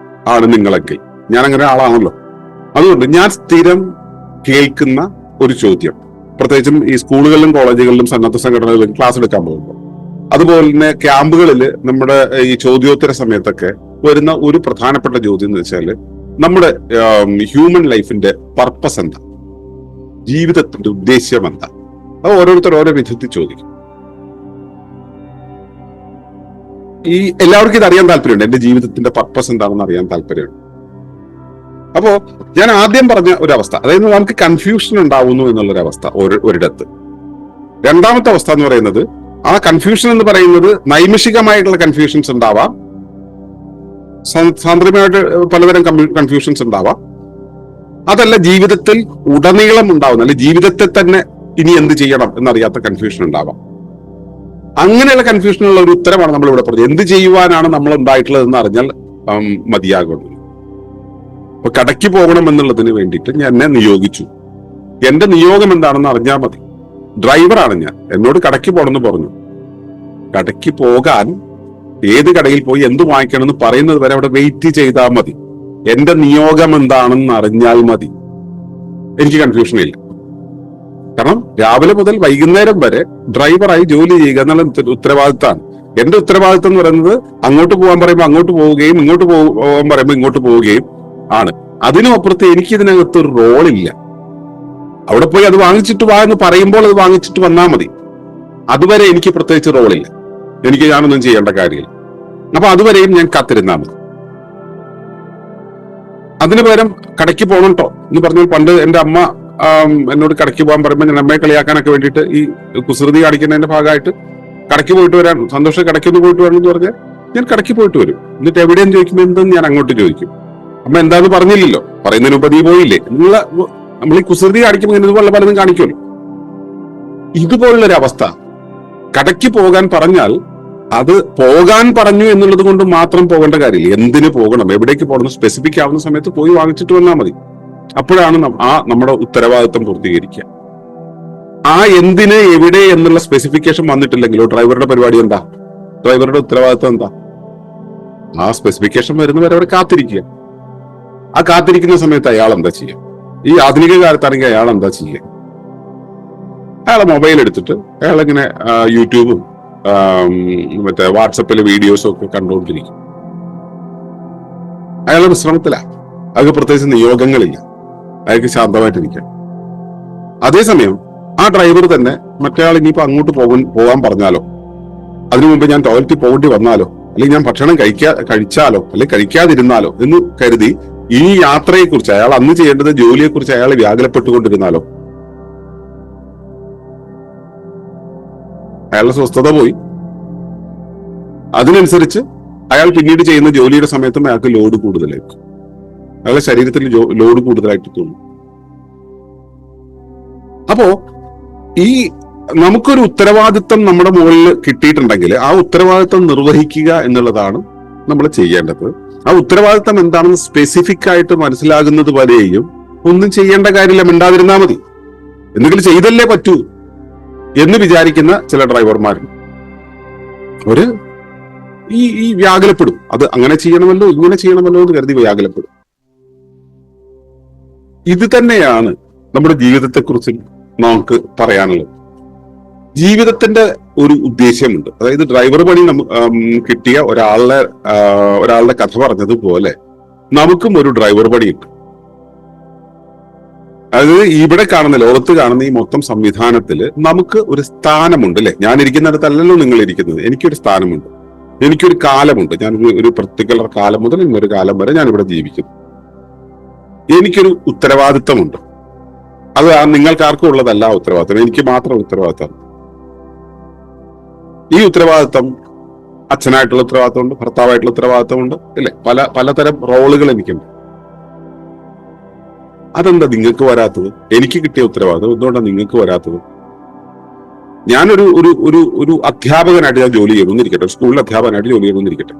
ആണ് നിങ്ങളെങ്കിൽ, ഞാൻ അങ്ങനെ ആളാണല്ലോ. അതുകൊണ്ട് ഞാൻ സ്ഥിരം കേൾക്കുന്ന ഒരു ചോദ്യം, പ്രത്യേകിച്ചും ഈ സ്കൂളുകളിലും കോളേജുകളിലും സന്നദ്ധ സംഘടനകളിലും ക്ലാസ് എടുക്കാൻ പോകുമ്പോൾ, അതുപോലെ തന്നെ ക്യാമ്പുകളിൽ നമ്മുടെ ഈ ചോദ്യോത്തര സമയത്തൊക്കെ വരുന്ന ഒരു പ്രധാനപ്പെട്ട ചോദ്യം എന്ന് വെച്ചാല് നമ്മുടെ ഹ്യൂമൻ ലൈഫിന്റെ പർപ്പസ് എന്താ, ജീവിതത്തിന്റെ ഉദ്ദേശ്യം എന്താ? അത് ഓരോരുത്തർ ഓരോ വിധത്തിൽ ചോദിക്കും. ഈ എല്ലാവർക്കും ഇത് അറിയാൻ താല്പര്യമുണ്ട്, എന്റെ ജീവിതത്തിന്റെ പർപ്പസ് എന്താണെന്ന് അറിയാൻ താല്പര്യമുണ്ട്. അപ്പോ ഞാൻ ആദ്യം പറഞ്ഞ ഒരു അവസ്ഥ, അതായത് നമുക്ക് കൺഫ്യൂഷൻ ഉണ്ടാവുന്നു എന്നുള്ളൊരവസ്ഥ ഒരിടത്ത്. രണ്ടാമത്തെ അവസ്ഥ എന്ന് പറയുന്നത്, ആ കൺഫ്യൂഷൻ എന്ന് പറയുന്നത് നൈമിഷികമായിട്ടുള്ള കൺഫ്യൂഷൻസ് ഉണ്ടാവാം, സാന്ദ്രമായിട്ട് പലതരം കൺഫ്യൂഷൻസ് ഉണ്ടാവാം. അതല്ല ജീവിതത്തിൽ ഉടനീളം ഉണ്ടാവുന്ന, അല്ലെങ്കിൽ ജീവിതത്തെ തന്നെ ഇനി എന്ത് ചെയ്യണം എന്നറിയാത്ത കൺഫ്യൂഷൻ ഉണ്ടാവാം. അങ്ങനെയുള്ള കൺഫ്യൂഷനുള്ള ഒരു ഉത്തരമാണ് നമ്മൾ ഇവിടെ പറഞ്ഞത്. എന്ത് ചെയ്യുവാനാണ് നമ്മൾ ഉണ്ടായിട്ടുള്ളത് എന്ന് അറിഞ്ഞാൽ മതിയാകുന്നു. അപ്പൊ കടയ്ക്ക് പോകണം എന്നുള്ളതിന് വേണ്ടിയിട്ട് ഞാൻ എന്നെ നിയോഗിച്ചു. എന്റെ നിയോഗം എന്താണെന്ന് അറിഞ്ഞാൽ മതി. ഡ്രൈവറാണ് ഞാൻ, എന്നോട് കടയ്ക്ക് പോകണമെന്ന് പറഞ്ഞു. കടയ്ക്ക് പോകാൻ ഏത് കടയിൽ പോയി എന്ത് വാങ്ങിക്കണമെന്ന് പറയുന്നത് വരെ അവിടെ വെയിറ്റ് ചെയ്താൽ മതി. എന്റെ നിയോഗം എന്താണെന്ന് അറിഞ്ഞാൽ മതി. എനിക്ക് കൺഫ്യൂഷൻ ഇല്ല. കാരണം രാവിലെ മുതൽ വൈകുന്നേരം വരെ ഡ്രൈവറായി ജോലി ചെയ്യുക എന്നുള്ള ഉത്തരവാദിത്തമാണ്. എന്റെ ഉത്തരവാദിത്തം എന്ന് പറയുന്നത് അങ്ങോട്ട് പോകാൻ പറയുമ്പോൾ അങ്ങോട്ട് പോവുകയും ഇങ്ങോട്ട് പോകാൻ പറയുമ്പോൾ ഇങ്ങോട്ട് പോവുകയും ആണ്. അതിനും അപ്പുറത്ത് എനിക്ക് ഇതിനകത്ത് ഒരു റോളില്ല. അവിടെ പോയി അത് വാങ്ങിച്ചിട്ട് വാ എന്ന് പറയുമ്പോൾ അത് വാങ്ങിച്ചിട്ട് വന്നാൽ മതി. അതുവരെ എനിക്ക് പ്രത്യേകിച്ച് റോളില്ല, എനിക്ക് ഞാനൊന്നും ചെയ്യേണ്ട കാര്യമില്ല. അപ്പൊ അതുവരെയും ഞാൻ കാത്തിരുന്നാൽ മതി. അതിനു പകരം കടയ്ക്ക് പോകണം കേട്ടോ എന്ന് പറഞ്ഞാൽ, പണ്ട് എന്റെ അമ്മ എന്നോട് കടയ്ക്ക് പോകാൻ പറയുമ്പോൾ ഞാൻ അമ്മയെ കളിയാക്കാനൊക്കെ വേണ്ടിയിട്ട് ഈ കുസൃതി കാണിക്കുന്നതിന്റെ ഭാഗമായിട്ട് കടയ്ക്ക് പോയിട്ട് വരാൻ, സന്തോഷം കടയ്ക്കൊന്ന് പോയിട്ട് വരണം എന്ന് പറഞ്ഞാൽ ഞാൻ കടയ്ക്ക് പോയിട്ട് വരും. എന്നിട്ട് എവിടെയെന്ന് ചോദിക്കുമ്പോൾ എന്തെന്ന് ഞാൻ അങ്ങോട്ട് ചോദിക്കും. അമ്മ എന്താന്ന് പറഞ്ഞില്ലല്ലോ, പറയുന്നതിന് മുമ്പ് നീ പോയില്ലേ എന്നുള്ള, നമ്മൾ ഈ കുസൃതി കാണിക്കുമ്പോൾ ഇതുപോലെ പലതും കാണിക്കുമല്ലോ. ഇതുപോലുള്ളൊരു അവസ്ഥ. കടയ്ക്ക് പോകാൻ പറഞ്ഞാൽ അത് പോകാൻ പറഞ്ഞു എന്നുള്ളത് കൊണ്ട് മാത്രം പോകേണ്ട കാര്യമില്ല. എന്തിന് പോകണം, എവിടേക്ക് പോകണം സ്പെസിഫിക് ആവുന്ന സമയത്ത് പോയി വാങ്ങിച്ചിട്ട് വന്നാൽ മതി. അപ്പോഴാണ് നമ്മുടെ ഉത്തരവാദിത്വം പൂർത്തീകരിക്കുക. ആ എന്തിന് എവിടെ എന്നുള്ള സ്പെസിഫിക്കേഷൻ വന്നിട്ടില്ലെങ്കിലോ ഡ്രൈവറുടെ പരിപാടി എന്താ, ഡ്രൈവറുടെ ഉത്തരവാദിത്വം എന്താ? ആ സ്പെസിഫിക്കേഷൻ വരുന്നവരെ അവിടെ കാത്തിരിക്കുക. ആ കാത്തിരിക്കുന്ന സമയത്ത് അയാൾ എന്താ ചെയ്യുക? ഈ ആധുനിക കാലത്താണെങ്കിൽ അയാൾ എന്താ ചെയ്യുക? അയാളെ മൊബൈൽ എടുത്തിട്ട് അയാളിങ്ങനെ യൂട്യൂബും മറ്റേ വാട്സപ്പിലെ വീഡിയോസും ഒക്കെ കണ്ടുകൊണ്ടിരിക്കും. അയാളുടെ വിശ്രമത്തിലാണ്. അയാൾക്ക് പ്രത്യേകിച്ച് നിയോഗങ്ങളില്ല, അയാൾക്ക് ശാന്തമായിട്ടിരിക്കാം. അതേസമയം ആ ഡ്രൈവർ തന്നെ മറ്റേയാൾ ഇനിയിപ്പോ അങ്ങോട്ട് പോകാൻ പറഞ്ഞാലോ, അതിനു മുമ്പ് ഞാൻ ടോയ്ലറ്റിൽ പോകേണ്ടി വന്നാലോ, അല്ലെങ്കിൽ ഞാൻ ഭക്ഷണം കഴിച്ചാലോ, അല്ലെങ്കിൽ കഴിക്കാതിരുന്നാലോ എന്ന് കരുതി ഈ യാത്രയെക്കുറിച്ച്, അയാൾ അന്ന് ചെയ്യേണ്ടത് ജോലിയെക്കുറിച്ച് അയാൾ വ്യാകുലപ്പെട്ടുകൊണ്ടിരുന്നാലോ, അയാളുടെ സ്വസ്ഥത പോയി. അതിനനുസരിച്ച് അയാൾ പിന്നീട് ചെയ്യുന്ന ജോലിയുടെ സമയത്തും അയാൾക്ക് ലോഡ് കൂടുതലായിരിക്കും, അയാളുടെ ശരീരത്തിൽ ലോഡ് കൂടുതലായിട്ട് തോന്നും. അപ്പോ ഈ നമുക്കൊരു ഉത്തരവാദിത്വം നമ്മുടെ മുകളിൽ കിട്ടിയിട്ടുണ്ടെങ്കിൽ ആ ഉത്തരവാദിത്വം നിർവഹിക്കുക എന്നുള്ളതാണ് നമ്മൾ ചെയ്യേണ്ടത്. ആ ഉത്തരവാദിത്വം എന്താണെന്ന് സ്പെസിഫിക് ആയിട്ട് മനസ്സിലാകുന്നത് വരെയും ഒന്നും ചെയ്യേണ്ട കാര്യമില്ല, മിണ്ടാതിരുന്നാൽ മതി. എന്തെങ്കിലും ചെയ്തല്ലേ പറ്റൂ എന്ന് വിചാരിക്കുന്ന ചില ഡ്രൈവർമാരുണ്ട്. അവര് ഈ വ്യാകുലപ്പെടും. അത് അങ്ങനെ ചെയ്യണമല്ലോ ഇങ്ങനെ ചെയ്യണമല്ലോ എന്ന് കരുതി വ്യാകുലപ്പെടും. ഇത് തന്നെയാണ് നമ്മുടെ ജീവിതത്തെക്കുറിച്ച് നമുക്ക് പറയാനുള്ളത്. ജീവിതത്തിന്റെ ഒരു ഉദ്ദേശ്യമുണ്ട്. അതായത് ഡ്രൈവർ പണി കിട്ടിയ ഒരാളുടെ കഥ പറഞ്ഞതുപോലെ നമുക്കും ഒരു ഡ്രൈവർ പണിയുണ്ട്. അതായത് ഇവിടെ കാണുന്ന, ലോകത്ത് കാണുന്ന ഈ മൊത്തം സംവിധാനത്തിൽ നമുക്ക് ഒരു സ്ഥാനമുണ്ട് അല്ലെ. ഞാൻ ഇരിക്കുന്നിടത്തല്ലല്ലോ നിങ്ങൾ ഇരിക്കുന്നത്. എനിക്കൊരു സ്ഥാനമുണ്ട്, എനിക്കൊരു കാലമുണ്ട്. ഞാൻ ഒരു പർട്ടിക്കുലർ കാലം മുതൽ ഇന്നൊരു കാലം വരെ ഞാൻ ഇവിടെ ജീവിക്കുന്നു. എനിക്കൊരു ഉത്തരവാദിത്തമുണ്ട്. അത് നിങ്ങൾക്ക് ആർക്കും ഉള്ളതല്ല ഉത്തരവാദിത്തം, എനിക്ക് മാത്രം ഉത്തരവാദിത്തം. ഈ ഉത്തരവാദിത്തം അച്ഛനായിട്ടുള്ള ഉത്തരവാദിത്തമുണ്ട്, ഭർത്താവായിട്ടുള്ള ഉത്തരവാദിത്തമുണ്ട് അല്ലെ. പലതരം റോളുകൾ എനിക്കുണ്ട്. അതെന്താ നിങ്ങൾക്ക് വരാത്തത്? എനിക്ക് കിട്ടിയ ഉത്തരവാദിത്തം എന്തുകൊണ്ടാണ് നിങ്ങൾക്ക് വരാത്തത്? ഞാനൊരു ഒരു ഒരു ഒരു അധ്യാപകനായിട്ട് ഞാൻ ജോലി ചെയ്യണമെന്നിരിക്കട്ടെ, സ്കൂളിൽ അധ്യാപകനായിട്ട് ജോലി ചെയ്യണമെന്നിരിക്കട്ടെ.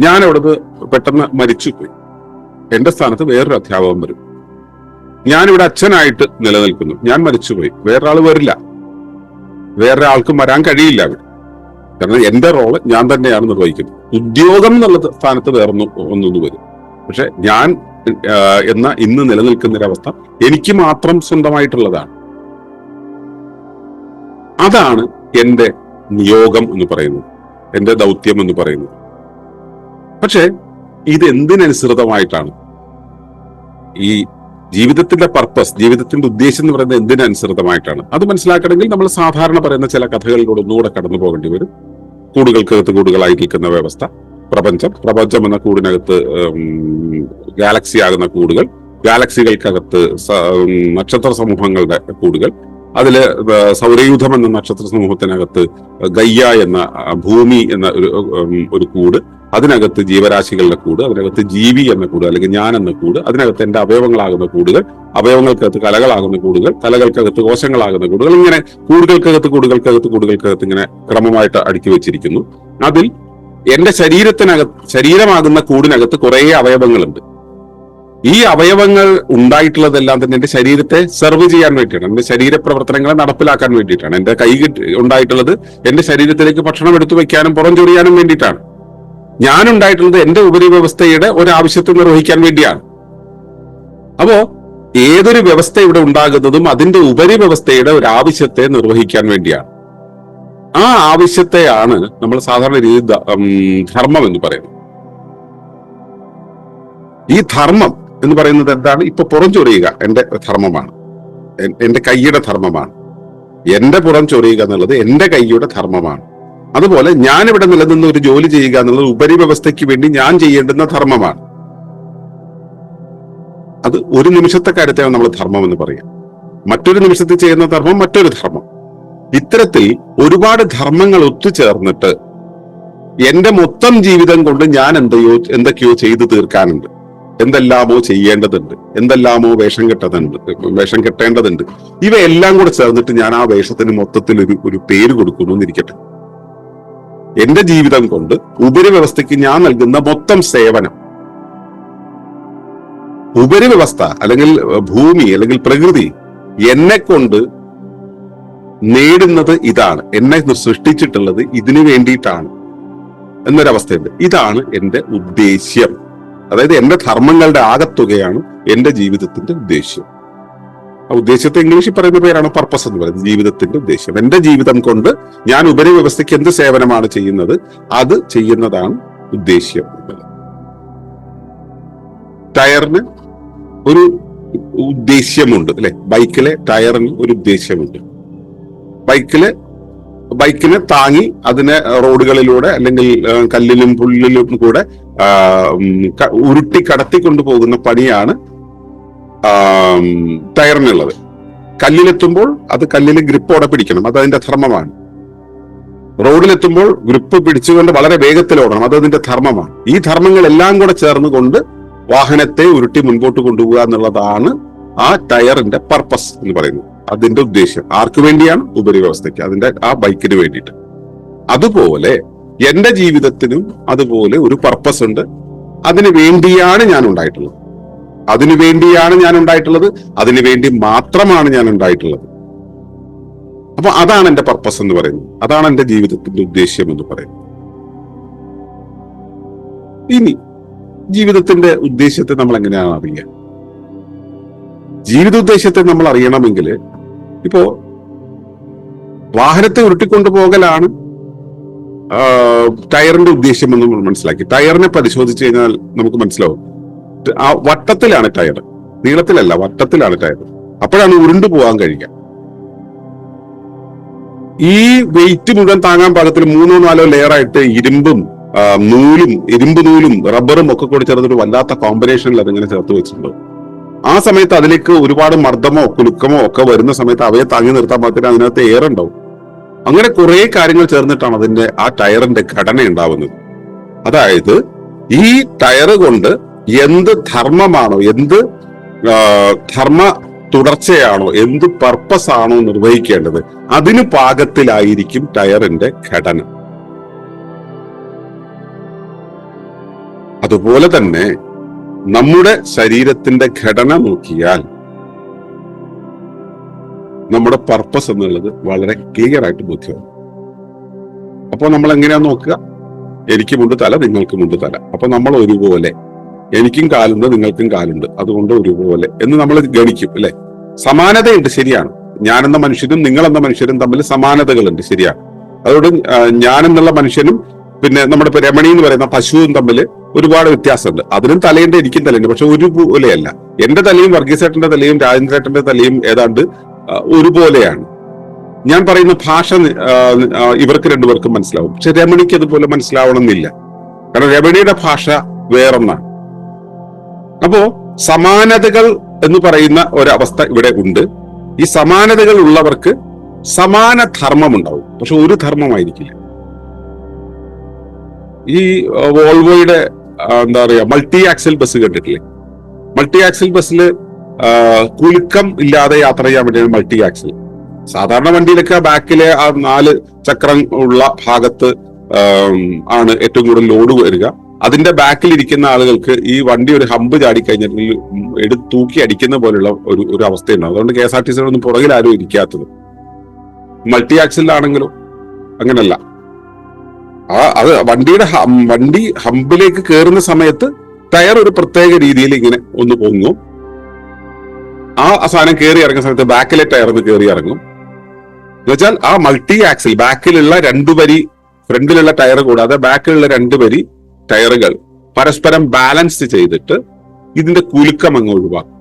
ഞാൻ അവിടുന്ന് പെട്ടെന്ന് മരിച്ചുപോയി. എന്റെ സ്ഥാനത്ത് വേറൊരു അധ്യാപകൻ വരും. ഞാനിവിടെ അച്ഛനായിട്ട് നിലനിൽക്കുന്നു, ഞാൻ മരിച്ചുപോയി, വേറൊരാൾ വരില്ല, വേറെ ആൾക്കും വരാൻ കഴിയില്ല അവിടെ. കാരണം എന്റെ റോള് ഞാൻ തന്നെയാണ് നിർവഹിക്കുന്നത്. ഉദ്യോഗം എന്നുള്ള സ്ഥാനത്ത് ഒന്നൊന്നു വരും. പക്ഷെ ഞാൻ ഇന്ന് നിലനിൽക്കുന്ന ഒരവസ്ഥ എനിക്ക് മാത്രം സ്വന്തമായിട്ടുള്ളതാണ്. അതാണ് എന്റെ നിയോഗം എന്ന് പറയുന്നത്, എന്റെ ദൗത്യം എന്ന് പറയുന്നത്. പക്ഷെ ഇത് എന്തിനനുസൃതമായിട്ടാണ്? ഈ ജീവിതത്തിന്റെ പർപ്പസ്, ജീവിതത്തിന്റെ ഉദ്ദേശം എന്ന് പറയുന്നത് എന്തിനനുസൃതമായിട്ടാണ്? അത് മനസ്സിലാക്കണമെങ്കിൽ നമ്മൾ സാധാരണ പറയുന്ന ചില കഥകളിലൂടെ ഒന്നുകൂടെ കടന്നു പോകേണ്ടി വരും. കൂടുകൾക്കകത്ത് കൂടുകളായി നിൽക്കുന്ന വ്യവസ്ഥ, പ്രപഞ്ചം എന്ന കൂടിനകത്ത് ഗാലക്സി ആകുന്ന കൂടുകൾ, ഗാലക്സികൾക്കകത്ത് നക്ഷത്ര സമൂഹങ്ങളുടെ കൂടുകൾ, അതില് സൗരയൂഥം എന്ന നക്ഷത്ര സമൂഹത്തിനകത്ത് ഗയ്യ എന്ന ഭൂമി എന്ന ഒരു കൂട്, അതിനകത്ത് ജീവരാശികളുടെ കൂട്, അതിനകത്ത് ജീവി എന്ന കൂട് അല്ലെങ്കിൽ ഞാൻ എന്ന കൂട്, അതിനകത്ത് എന്റെ അവയവങ്ങളാകുന്ന കൂടുകൾ, അവയവങ്ങൾക്കകത്ത് കലകളാകുന്ന കൂടുകൾ, കലകൾക്കകത്ത് കോശങ്ങളാകുന്ന കൂടുകൾ, ഇങ്ങനെ കൂടുകൾക്കകത്ത് ഇങ്ങനെ ക്രമമായിട്ട് അടുക്കി വെച്ചിരിക്കുന്നു. അതിൽ എന്റെ ശരീരമാകുന്ന കൂടിനകത്ത് കുറെ അവയവങ്ങളുണ്ട്. ഈ അവയവങ്ങൾ ഉണ്ടായിട്ടുള്ളതെല്ലാം തന്നെ എന്റെ ശരീരത്തെ സെർവ് ചെയ്യാൻ വേണ്ടിയിട്ടാണ്, എന്റെ ശരീര പ്രവർത്തനങ്ങളെ നടപ്പിലാക്കാൻ വേണ്ടിയിട്ടാണ്. എന്റെ കൈ ഉണ്ടായിട്ടുള്ളത് എന്റെ ശരീരത്തിലേക്ക് ഭക്ഷണം എടുത്തു വെക്കാനും പുറം ചൊറിയാനും വേണ്ടിയിട്ടാണ്. ഞാനുണ്ടായിട്ടുള്ളത് എന്റെ ഉപരിവ്യവസ്ഥയുടെ ഒരാവശ്യത്തെ നിർവഹിക്കാൻ വേണ്ടിയാണ്. അപ്പോ ഏതൊരു വ്യവസ്ഥ ഇവിടെ ഉണ്ടാകുന്നതും അതിന്റെ ഉപരിവ്യവസ്ഥയുടെ ഒരു ആവശ്യത്തെ നിർവഹിക്കാൻ വേണ്ടിയാണ്. ആ ആവശ്യത്തെയാണ് നമ്മൾ സാധാരണ രീതിയിൽ ധർമ്മം എന്ന് പറയുന്നത്. ഈ ധർമ്മം എന്ന് പറയുന്നത് എന്താണ്? ഇപ്പൊ പുറം ചൊറിയുക എന്റെ ധർമ്മമാണ്, എന്റെ കൈയുടെ ധർമ്മമാണ്. എന്റെ പുറം ചൊറിയുക എന്നുള്ളത് എന്റെ കൈയുടെ ധർമ്മമാണ്. അതുപോലെ ഞാനിവിടെ നിലനിന്ന് ഒരു ജോലി ചെയ്യുക എന്നുള്ളത് ഉപരിവ്യവസ്ഥയ്ക്ക് വേണ്ടി ഞാൻ ചെയ്യേണ്ടുന്ന ധർമ്മമാണ്. അത് ഒരു നിമിഷത്തെ കാര്യത്തെയാണ് നമ്മൾ ധർമ്മം എന്ന് പറയാം. മറ്റൊരു നിമിഷത്തിൽ ചെയ്യുന്ന ധർമ്മം മറ്റൊരു ധർമ്മം. ഇത്തരത്തിൽ ഒരുപാട് ധർമ്മങ്ങൾ ഒത്തുചേർന്നിട്ട് എന്റെ മൊത്തം ജീവിതം കൊണ്ട് ഞാൻ എന്തൊക്കെയോ ചെയ്തു തീർക്കാനുണ്ട്, എന്തെല്ലാമോ ചെയ്യേണ്ടതുണ്ട്, എന്തെല്ലാമോ വേഷം കെട്ടേണ്ടതുണ്ട്. ഇവയെല്ലാം കൂടെ ചേർന്നിട്ട് ഞാൻ ആ വേഷത്തിന് മൊത്തത്തിൽ ഒരു പേര് കൊടുക്കുന്നു എന്നിരിക്കട്ടെ. എന്റെ ജീവിതം കൊണ്ട് ഉപരിവ്യവസ്ഥയ്ക്ക് ഞാൻ നൽകുന്ന മൊത്തം സേവനം, ഉപരിവ്യവസ്ഥ അല്ലെങ്കിൽ ഭൂമി അല്ലെങ്കിൽ പ്രകൃതി എന്നെ കൊണ്ട് നേടുന്നത് ഇതാണ്, എന്നെ സൃഷ്ടിച്ചിട്ടുള്ളത് ഇതിനു വേണ്ടിയിട്ടാണ് എന്നൊരവസ്ഥയുണ്ട്. ഇതാണ് എന്റെ ഉദ്ദേശ്യം. അതായത് എന്റെ ധർമ്മങ്ങളുടെ ആകത്തുകയാണ് എന്റെ ജീവിതത്തിന്റെ ഉദ്ദേശ്യം. ആ ഉദ്ദേശ്യത്തെ ഇംഗ്ലീഷിൽ പറയുന്ന പേരാണ് പർപ്പസ് എന്ന് പറയുന്നത്, ജീവിതത്തിന്റെ ഉദ്ദേശ്യം. എന്റെ ജീവിതം കൊണ്ട് ഞാൻ ഉപരിവ്യവസ്ഥയ്ക്ക് എന്ത് സേവനമാണ് ചെയ്യുന്നത്, അത് ചെയ്യുന്നതാണ് ഉദ്ദേശ്യം. ടയറിന് ഒരു ഉദ്ദേശ്യമുണ്ട് അല്ലെ. ബൈക്കിലെ ടയറിന് ഒരു ഉദ്ദേശ്യമുണ്ട്. ബൈക്കിനെ താങ്ങി അതിനെ റോഡുകളിലൂടെ അല്ലെങ്കിൽ കല്ലിലും പുല്ലിലും കൂടെ ഉരുട്ടി കടത്തിക്കൊണ്ടു പോകുന്ന പണിയാണ് ടയറിനുള്ളത്. കല്ലിലെത്തുമ്പോൾ അത് കല്ലിൽ ഗ്രിപ്പോടെ പിടിക്കണം, അത് അതിന്റെ ധർമ്മമാണ്. റോഡിലെത്തുമ്പോൾ ഗ്രിപ്പ് പിടിച്ചുകൊണ്ട് വളരെ വേഗത്തിൽ ഓടണം, അത് അതിന്റെ ധർമ്മമാണ്. ഈ ധർമ്മങ്ങളെല്ലാം കൂടെ ചേർന്നുകൊണ്ട് വാഹനത്തെ ഉരുട്ടി മുൻപോട്ട് കൊണ്ടുപോകുക എന്നുള്ളതാണ് ആ ടയറിന്റെ പർപ്പസ് എന്ന് പറയുന്നത്, അതിന്റെ ഉദ്ദേശ്യം. ആർക്ക് വേണ്ടിയാണ്? ഉപരിവ്യവസ്ഥയ്ക്ക്, അതിന്റെ ആ ബൈക്കിന് വേണ്ടിയിട്ട്. അതുപോലെ എന്റെ ജീവിതത്തിനും അതുപോലെ ഒരു പർപ്പസ് ഉണ്ട്. അതിനു വേണ്ടിയാണ് ഞാൻ ഉണ്ടായിട്ടുള്ളത്, അതിനു വേണ്ടി മാത്രമാണ് ഞാൻ ഉണ്ടായിട്ടുള്ളത്. അപ്പൊ അതാണ് എന്റെ പർപ്പസ് എന്ന് പറയുന്നത്, അതാണ് എന്റെ ജീവിതത്തിന്റെ ഉദ്ദേശ്യം എന്ന് പറയുന്നത്. ഇനി ജീവിതത്തിന്റെ ഉദ്ദേശ്യത്തെ നമ്മൾ എങ്ങനെയാണ് അറിയുക? ജീവിതോദ്ദേശത്തെ നമ്മൾ അറിയണമെങ്കിൽ ഇപ്പോ വാഹനത്തെ ഉരുട്ടിക്കൊണ്ടുപോകലാണ് ടയറിന്റെ ഉദ്ദേശ്യം എന്ന് നമ്മൾ മനസ്സിലാക്കി. ടയറിനെ പരിശോധിച്ചു കഴിഞ്ഞാൽ നമുക്ക് മനസ്സിലാവും ആ വട്ടത്തിലാണ് ടയർ, നീളത്തിലല്ല, വട്ടത്തിലാണ് ടയർ. അപ്പോഴാണ് ഉരുണ്ടു പോകാൻ കഴിയുക. ഈ വെയിറ്റ് മുഴുവൻ താങ്ങാൻ പാകത്തിൽ 3-4 ലെയറായിട്ട് ഇരുമ്പ് നൂലും റബ്ബറും ഒക്കെ കൂടി ചേർന്നൊരു വല്ലാത്ത കോമ്പിനേഷനിൽ അതിങ്ങനെ ചേർത്ത് വെച്ചിട്ടുണ്ട്. ആ സമയത്ത് അതിലേക്ക് ഒരുപാട് മർദ്ദമോ കുലുക്കമോ ഒക്കെ വരുന്ന സമയത്ത് അവയെ താങ്ങി നിർത്താൻ പാകത്തിന് അതിനകത്ത് എയർ ഉണ്ടാവും. അങ്ങനെ കുറെ കാര്യങ്ങൾ ചേർന്നിട്ടാണ് ആ ടയറിന്റെ ഘടന ഉണ്ടാവുന്നത്. അതായത് ഈ ടയർ കൊണ്ട് എന്ത് ധർമ്മമാണോ, എന്ത് ധർമ്മ തുടർച്ചയാണോ, എന്ത് പർപ്പസ് ആണോ നിർവഹിക്കേണ്ടത്, അതിന് പാകത്തിലായിരിക്കും ടയറിന്റെ ഘടന. അതുപോലെ തന്നെ നമ്മുടെ ശരീരത്തിന്റെ ഘടന നോക്കിയാൽ നമ്മുടെ പർപ്പസ് എന്നുള്ളത് വളരെ ക്ലിയർ ആയിട്ട് ബോധ്യമാവും. അപ്പൊ നമ്മൾ എങ്ങനെയാ നോക്കുക? എനിക്കുമുണ്ട് തല, നിങ്ങൾക്കുമുണ്ട് തല, അപ്പൊ നമ്മൾ ഒരുപോലെ, എനിക്കും കാലുണ്ട് നിങ്ങൾക്കും കാലുണ്ട്, അതുകൊണ്ട് ഒരുപോലെ എന്ന് നമ്മൾ ഗണിക്കും അല്ലെ. സമാനതയുണ്ട്, ശരിയാണ്. ഞാനെന്ന മനുഷ്യരും നിങ്ങളെന്ന മനുഷ്യരും തമ്മിൽ സമാനതകളുണ്ട്, ശരിയാണ്. അതുകൊണ്ട് ഞാനെന്നുള്ള മനുഷ്യനും പിന്നെ നമ്മുടെ ഇപ്പൊ രമണി എന്ന് പറയുന്ന പശുവും തമ്മിൽ ഒരുപാട് വ്യത്യാസമുണ്ട്. അതിനും തലയുണ്ട്, എനിക്കും തലയുണ്ട്, പക്ഷെ ഒരുപോലെയല്ല. എന്റെ തലയും വർഗീസേട്ടന്റെ തലയും രാജേന്ദ്രേട്ടന്റെ തലയും ഏതാണ്ട് ഒരുപോലെയാണ്. ഞാൻ പറയുന്ന ഭാഷ ഇവർക്ക് രണ്ടുപേർക്കും മനസ്സിലാവും, പക്ഷെ രമണിക്ക് അതുപോലെ മനസ്സിലാവണമെന്നില്ല. കാരണം രമണിയുടെ ഭാഷ വേറൊന്നാണ്. അപ്പോ സമാനതകൾ എന്ന് പറയുന്ന ഒരവസ്ഥ ഇവിടെ ഉണ്ട്. ഈ സമാനതകൾ ഉള്ളവർക്ക് സമാന ധർമ്മം ഉണ്ടാവും, പക്ഷെ ഒരു ധർമ്മമായിരിക്കില്ല. ഈ വോൾവോയുടെ എന്താ പറയാ മൾട്ടി ആക്സിൽ ബസ് കണ്ടിട്ടില്ലേ? മൾട്ടി ആക്സിൽ ബസ്സിൽ കുലുക്കം ഇല്ലാതെ യാത്ര ചെയ്യാൻ വേണ്ടിയാണ് മൾട്ടി ആക്സിൽ. സാധാരണ വണ്ടിയിലൊക്കെ ബാക്കിലെ ആ 4 ചക്രം ഉള്ള ഭാഗത്ത് ആണ് ഏറ്റവും കൂടുതൽ ലോഡ് വരിക. അതിന്റെ ബാക്കിൽ ഇരിക്കുന്ന ആളുകൾക്ക് ഈ വണ്ടി ഒരു ഹമ്പ് ചാടിക്കഴിഞ്ഞിട്ടുണ്ടെങ്കിൽ തൂക്കി അടിക്കുന്ന പോലുള്ള ഒരു അവസ്ഥയുണ്ടാവും. അതുകൊണ്ട് KSRTC ഒന്നും പുറകിൽ ആരും ഇരിക്കാത്തത്. മൾട്ടി ആക്സിലാണെങ്കിലും അങ്ങനല്ല. അത് വണ്ടി ഹമ്പിലേക്ക് കയറുന്ന സമയത്ത് ടയർ ഒരു പ്രത്യേക രീതിയിൽ ഇങ്ങനെ ഒന്ന് പൊങ്ങും. ആ സാധനം കയറി ഇറങ്ങുന്ന സമയത്ത് ബാക്കിലെ ടയർ ഒന്ന് കയറി ഇറങ്ങും. എന്നുവെച്ചാൽ ആ മൾട്ടി ആക്സിൽ ബാക്കിലുള്ള 2 വരി, ഫ്രണ്ടിലുള്ള ടയർ കൂടാതെ ബാക്കിലുള്ള 2 വരി ടയറുകൾ പരസ്പരം ബാലൻസ് ചെയ്തിട്ട് ഇതിന്റെ കുലുക്കം അങ്ങ് ഒഴിവാക്കും.